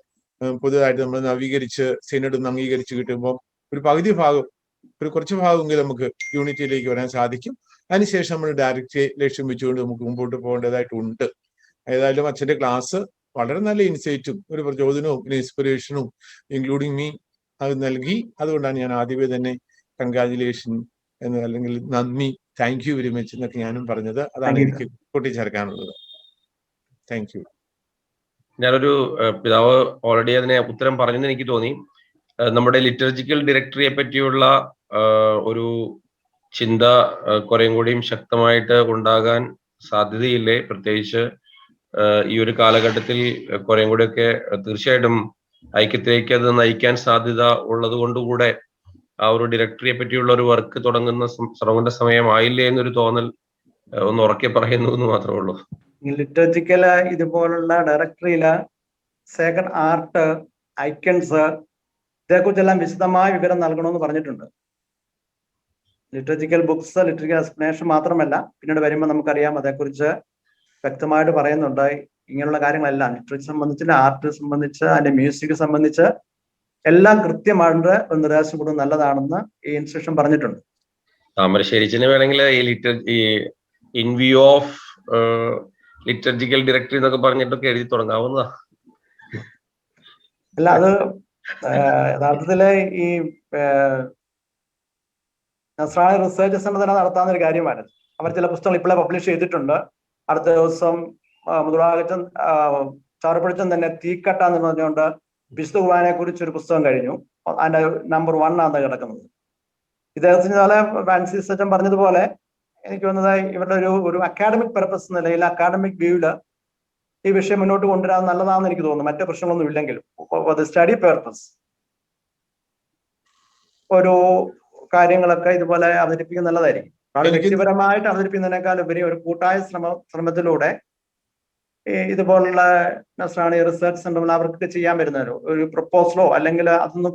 പുതുതായിട്ട് നമ്മൾ നവീകരിച്ച് സിനഡും അംഗീകരിച്ച് കിട്ടുമ്പോൾ ഒരു പകുതി ഭാഗം, ഒരു കുറച്ച് ഭാഗമെങ്കിലും നമുക്ക് യൂണിറ്റിയിലേക്ക് വരാൻ സാധിക്കും. അതിനുശേഷം നമ്മൾ ഡയറക്റ്റ് ലക്ഷ്യം വെച്ചുകൊണ്ട് നമുക്ക് മുമ്പോട്ട് പോകേണ്ടതായിട്ടുണ്ട്. ഏതായാലും അച്ഛന്റെ ക്ലാസ് വളരെ നല്ല ഇൻസൈറ്റും ഒരു പ്രചോദനവും ഒരു ഇൻസ്പിറേഷനും ഇൻക്ലൂഡിങ് മീ അത് നൽകി. അതുകൊണ്ടാണ് ഞാൻ ആദ്യമേ തന്നെ കൺഗ്രാജുലേഷൻ എന്ന് അല്ലെങ്കിൽ നന്ദി, താങ്ക് യു വെരി മച്ച് എന്നൊക്കെ ഞാനും പറഞ്ഞത്. അതാണ് എനിക്ക് കൂട്ടിച്ചേർക്കാനുള്ളത്. Thank you. ഞാനൊരു പിതാവ് ഓൾറെഡി അതിനെ ഉത്തരം പറഞ്ഞെന്ന് എനിക്ക് തോന്നി. നമ്മുടെ ലിറ്റർജിക്കൽ ഡയറക്ടറിയെ പറ്റിയുള്ള ഒരു ചിന്ത കുറേയും കൂടിയും ശക്തമായിട്ട് ഉണ്ടാകാൻ സാധ്യതയില്ലേ? പ്രത്യേകിച്ച് ഈ ഒരു കാലഘട്ടത്തിൽ കുറേയും കൂടിയൊക്കെ തീർച്ചയായിട്ടും ഐക്യത്തിലേക്ക് അത് നയിക്കാൻ സാധ്യത ഉള്ളത് കൊണ്ടുകൂടെ ആ ഒരു ഡയറക്ടറിയെ പറ്റിയുള്ള ഒരു വർക്ക് തുടങ്ങേണ്ട സമയമായില്ലേ എന്നൊരു തോന്നൽ ഒന്ന് ഉറക്കെ പറയുന്നു എന്ന് മാത്രമേ ഉള്ളൂ. ലിറ്റർജിക്കല് ഇതുപോലുള്ള ഡയറക്ടറിയില് സേക്രഡ് ആർട്ട്, ഐക്കൺസ് ഇതേക്കുറിച്ചെല്ലാം വിശദമായ വിവരം നൽകണമെന്ന് പറഞ്ഞിട്ടുണ്ട്. ലിറ്റർജിക്കൽ ബുക്സ്, ലിറ്റർജിക്കൽ എക്സ്പ്ലനേഷൻ മാത്രമല്ല, പിന്നീട് വരുമ്പോൾ നമുക്കറിയാം അതേക്കുറിച്ച് വ്യക്തമായിട്ട് പറയുന്നുണ്ട്. ഇങ്ങനെയുള്ള കാര്യങ്ങളെല്ലാം ലിറ്ററേച്ചർ സംബന്ധിച്ച്, ആർട്ട് സംബന്ധിച്ച്, അതിന്റെ മ്യൂസിക് സംബന്ധിച്ച് എല്ലാം കൃത്യമായിട്ട് നിർദ്ദേശം കൊടുക്കുന്നത് നല്ലതാണെന്ന് ഈ ഇൻസ്ട്രക്ഷൻ പറഞ്ഞിട്ടുണ്ട്. താമരശ്ശേരിച്ചിന് വേണമെങ്കിൽ ഈ in view of liturgical directory എന്നൊക്കെ പറഞ്ഞിട്ടൊക്കെ എഴുതി തുടങ്ങാവുന്നതാ. അല്ല, അത് യഥാർത്ഥത്തില് ഈ നസ്രാണി റിസർച്ച് സെന്റർ തന്നെ നടത്താവുന്ന ഒരു കാര്യമാണ്. അവർ ചില പുസ്തകങ്ങൾ ഇപ്പോഴേ പബ്ലിഷ് ചെയ്തിട്ടുണ്ട്. അടുത്ത ദിവസം മുതുവാകച്ചൻ ചാറുപ്പഴച്ചൻ തന്നെ തീക്കട്ട എന്ന് പറഞ്ഞുകൊണ്ട് വിശുദ്ധ കുർബാനയെ കുറിച്ച് ഒരു പുസ്തകം കഴിഞ്ഞു. അതിന്റെ നമ്പർ 1 ആണ് കിടക്കുന്നത്. ഇദ്ദേഹത്തിന് പോലെ ഫ്രാൻസിസ് അച്ഛൻ പറഞ്ഞതുപോലെ എനിക്ക് തോന്നുന്നത് ഇവരുടെ ഒരു അക്കാഡമിക് പർപ്പസ് നിലയിൽ, അക്കാഡമിക് വ്യൂവില് ഈ വിഷയം മുന്നോട്ട് കൊണ്ടുവരാൻ നല്ലതാണെന്ന് എനിക്ക് തോന്നുന്നു. മറ്റു പ്രശ്നങ്ങളൊന്നും ഇല്ലെങ്കിലും സ്റ്റഡി പർപ്പസ് ഓരോ കാര്യങ്ങളൊക്കെ ഇതുപോലെ അവതരിപ്പിക്കുന്നത് നല്ലതായിരിക്കും. വ്യക്തിപരമായിട്ട് അവതരിപ്പിക്കുന്നതിനേക്കാൾ ഉപരി ഒരു കൂട്ടായ ശ്രമത്തിലൂടെ ഇതുപോലുള്ള നസ്രാണി റിസർച്ച് സെന്ററിൽ അവർക്ക് ചെയ്യാൻ പറ്റുന്ന ഒരു പ്രപ്പോസലോ അല്ലെങ്കിൽ അതൊന്ന്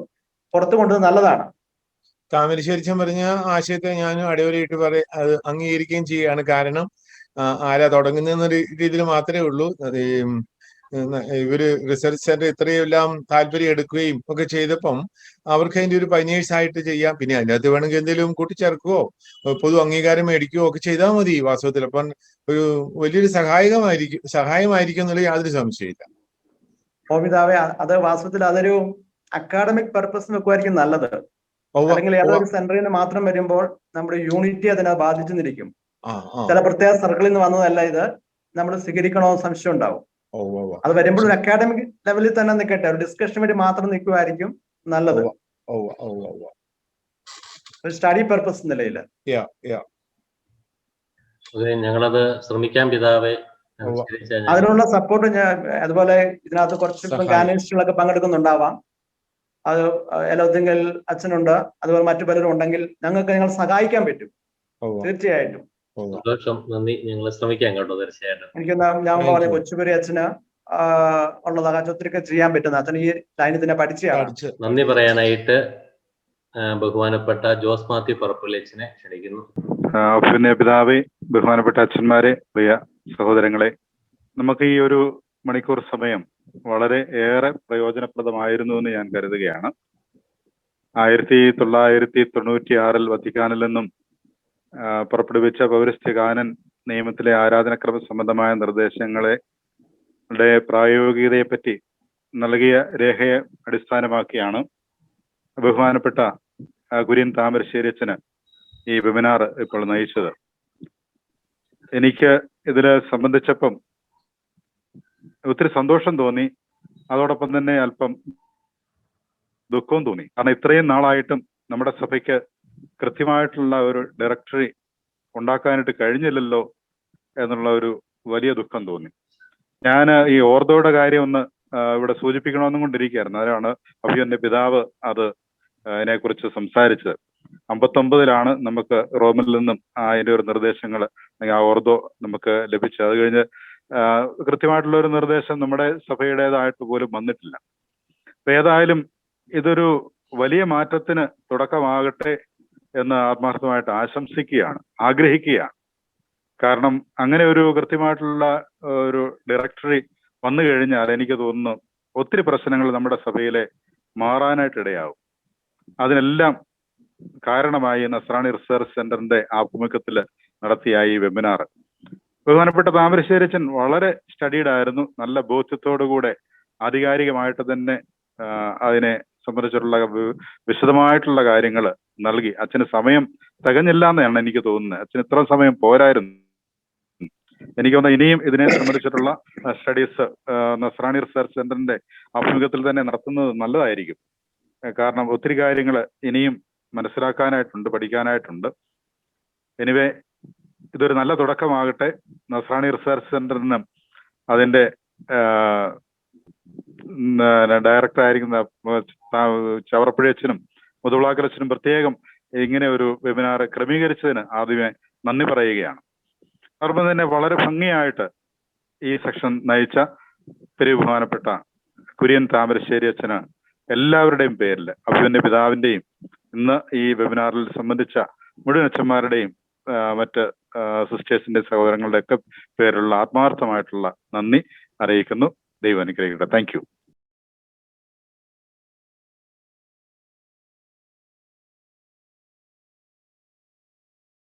പുറത്തു കൊണ്ടുവന്നത് നല്ലതാണ്. താമരശ്ശേരിച്ചൻ പറഞ്ഞ ആശയത്തെ ഞാനും അടിവരയിട്ട് അത് അംഗീകരിക്കുകയും ചെയ്യുകയാണ്. കാരണം ആരാ തുടങ്ങുന്ന രീതിയിൽ മാത്രമേ ഉള്ളൂ. ഇവര് റിസർച്ച് സെന്റർ ഇത്രയും എല്ലാം താല്പര്യം എടുക്കുകയും ഒക്കെ ചെയ്തപ്പം അവർക്ക് അതിന്റെ ഒരു പൈനേഴ്സ് ചെയ്യാം. പിന്നെ അതിനകത്ത് വേണമെങ്കിൽ എന്തെങ്കിലും കൂട്ടിച്ചേർക്കുകയോ പൊതു അംഗീകാരം മേടിക്കുകയോ ഒക്കെ ചെയ്താൽ മതി. വാസ്തവത്തിൽ അപ്പം ഒരു വലിയൊരു സഹായമായിരിക്കും എന്നുള്ള യാതൊരു സംശയമില്ല. ഓമിതാവേ, അത് വാസ്തവത്തിൽ അതൊരു അക്കാഡമിക് പർപ്പസ് വെക്കുമായിരിക്കും നല്ലത്. അല്ലെങ്കിൽ ഏതൊരു സെന്ററിൽ നിന്ന് മാത്രം വരുമ്പോൾ നമ്മുടെ യൂണിറ്റി അതിനെ ബാധിച്ചെന്നിരിക്കും. ചില പ്രത്യേക സർക്കിളിൽ നിന്ന് വന്നതല്ല ഇത്, നമ്മൾ സ്വീകരിക്കണോ സംശയം ഉണ്ടാവും. അത് വരുമ്പോൾ ഒരു അക്കാഡമിക് ലെവലിൽ തന്നെ നിൽക്കട്ടെ, ഒരു ഡിസ്കഷന് വേണ്ടി മാത്രം നിൽക്കുമായിരിക്കും നല്ലത്, ഒരു സ്റ്റഡി പർപ്പസ് നിലയിൽ. ഞങ്ങളത് ശ്രമിക്കാം പിതാവേ. അതിനുള്ള സപ്പോർട്ട് അതുപോലെ ഇതിനകത്ത് കുറച്ച് ഗാനേഷുകളൊക്കെ പങ്കെടുക്കുന്നുണ്ടാവാം. അത് എലോത്തിങ്കൽ അച്ഛനുണ്ട്, അതുപോലെ മറ്റു പലരും ഉണ്ടെങ്കിൽ ഞങ്ങൾക്ക് നിങ്ങൾ സഹായിക്കാൻ പറ്റും തീർച്ചയായിട്ടും. സന്തോഷം, നന്ദി. ഞങ്ങൾ ശ്രമിക്കാം കേട്ടോ, തീർച്ചയായിട്ടും. എനിക്ക് ഞാൻ പറഞ്ഞ കൊച്ചുപേരി അച്ഛന് ഉള്ളതാകാൻ ഒത്തിരി ചെയ്യാൻ പറ്റുന്ന അച്ഛൻ ഈ ലൈനിൽ തന്നെ പഠിച്ചു. നന്ദി പറയാനായിട്ട് ബഹുമാനപ്പെട്ട ജോസ് മാത്യു പറപ്പള്ളി അച്ഛനെ ക്ഷണിക്കുന്നു. പിന്നെ പിതാവേ, ബഹുമാനപ്പെട്ട അച്ഛന്മാരെ, പ്രിയ സഹോദരങ്ങളെ, നമുക്ക് ഈ ഒരു മണിക്കൂർ സമയം വളരെ ഏറെ പ്രയോജനപ്രദമായിരുന്നു എന്ന് ഞാൻ കരുതുകയാണ്. 1996 വത്തിക്കാനിൽ നിന്നും പുറപ്പെടുവിച്ച പൗരസ്ത്യ കാനൻ നിയമത്തിലെ ആരാധനക്രമ സംബന്ധമായ നിർദ്ദേശങ്ങളുടെ പ്രായോഗികതയെപ്പറ്റി നൽകിയ രേഖയെ അടിസ്ഥാനമാക്കിയാണ് ബഹുമാനപ്പെട്ട കുര്യൻ താമരശ്ശേരി അച്ഛന് ഈ വെബിനാർ ഇപ്പോൾ നയിച്ചത്. എനിക്ക് ഇതിൽ സംബന്ധിച്ചപ്പം ഒത്തിരി സന്തോഷം തോന്നി, അതോടൊപ്പം തന്നെ അല്പം ദുഃഖവും തോന്നി. കാരണം ഇത്രയും നാളായിട്ടും നമ്മുടെ സഭയ്ക്ക് കൃത്യമായിട്ടുള്ള ഒരു ഡയറക്ടറി ഉണ്ടാക്കാനായിട്ട് കഴിഞ്ഞില്ലല്ലോ എന്നുള്ള ഒരു വലിയ ദുഃഖം തോന്നി. ഞാൻ ഈ ഓർദോയുടെ കാര്യം ഒന്ന് ഇവിടെ സൂചിപ്പിക്കണമെന്നും കൊണ്ടിരിക്കുകയായിരുന്നു. അതിനാണ് അഭിയന്റെ പിതാവ് അതിനെക്കുറിച്ച് സംസാരിച്ചത്. 59 നമുക്ക് റോമിൽ നിന്നും അതിന്റെ ഒരു നിർദ്ദേശങ്ങൾ അല്ലെങ്കിൽ ആ ഓർദോ നമുക്ക് ലഭിച്ചത്. അത് കഴിഞ്ഞ് കൃത്യമായിട്ടുള്ള ഒരു നിർദ്ദേശം നമ്മുടെ സഭയുടേതായിട്ട് പോലും വന്നിട്ടില്ല. അപ്പൊ ഏതായാലും ഇതൊരു വലിയ മാറ്റത്തിന് തുടക്കമാകട്ടെ എന്ന് ആത്മാർത്ഥമായിട്ട് ആഗ്രഹിക്കുകയാണ്. കാരണം അങ്ങനെ ഒരു കൃത്യമായിട്ടുള്ള ഒരു ഡയറക്ടറി വന്നു കഴിഞ്ഞാൽ എനിക്ക് തോന്നുന്നു ഒത്തിരി പ്രശ്നങ്ങൾ നമ്മുടെ സഭയിലെ മാറാനായിട്ട് ഇടയാവും. അതിനെല്ലാം കാരണമായി നസ്രാണി റിസർച്ച് സെന്ററിന്റെ ആഭിമുഖ്യത്തിൽ നടത്തിയ ഈ വെബിനാർ ബഹുമാനപ്പെട്ട താമരശ്ശേരി അച്ഛൻ വളരെ സ്റ്റഡീഡ് ആയിരുന്നു. നല്ല ബോധ്യത്തോടുകൂടെ ആധികാരികമായിട്ട് തന്നെ അതിനെ സംബന്ധിച്ചിട്ടുള്ള വിശദമായിട്ടുള്ള കാര്യങ്ങൾ നൽകി. അച്ഛന് സമയം തികഞ്ഞില്ല എന്നാണ് എനിക്ക് തോന്നുന്നത്. അച്ഛന് ഇത്ര സമയം പോരായിരുന്നു. എനിക്ക് തോന്നുന്നു ഇനിയും ഇതിനെ സംബന്ധിച്ചിട്ടുള്ള സ്റ്റഡീസ് നസ്രാണി റിസർച്ച് സെന്ററിന്റെ ആഭിമുഖ്യത്തിൽ തന്നെ നടത്തുന്നത് നല്ലതായിരിക്കും. കാരണം ഒത്തിരി കാര്യങ്ങൾ ഇനിയും മനസ്സിലാക്കാനായിട്ടുണ്ട്, പഠിക്കാനായിട്ടുണ്ട്. എനിവേ, ഇതൊരു നല്ല തുടക്കമാകട്ടെ. നസ്രാണി റിസർച്ച് സെന്ററിന് അതിന്റെ ഡയറക്ടർ ആയിരിക്കുന്ന ചവറപ്പുഴയച്ചനും മുതുവിളാക്കലച്ചനും പ്രത്യേകം ഇങ്ങനെ ഒരു വെബിനാർ ക്രമീകരിച്ചതിന് ആദ്യമേ നന്ദി പറയുകയാണ്. അതോടൊപ്പം തന്നെ വളരെ ഭംഗിയായിട്ട് ഈ സെക്ഷൻ നയിച്ച ബഹുമാനപ്പെട്ട കുര്യൻ താമരശ്ശേരി അച്ഛന് എല്ലാവരുടെയും പേരിൽ, അഭിമന്യ പിതാവിന്റെയും ഇന്ന് ഈ വെബിനാറിൽ സംബന്ധിച്ച മുഴുവൻ അച്ഛന്മാരുടെയും മറ്റ് സിസ്റ്റേഴ്സിന്റെ സഹോദരങ്ങളുടെ ഒക്കെ പേരിലുള്ള ആത്മാർത്ഥമായിട്ടുള്ള നന്ദി അറിയിക്കുന്നു. ദൈവം അനുഗ്രഹിക്കട്ടെ. Thank you.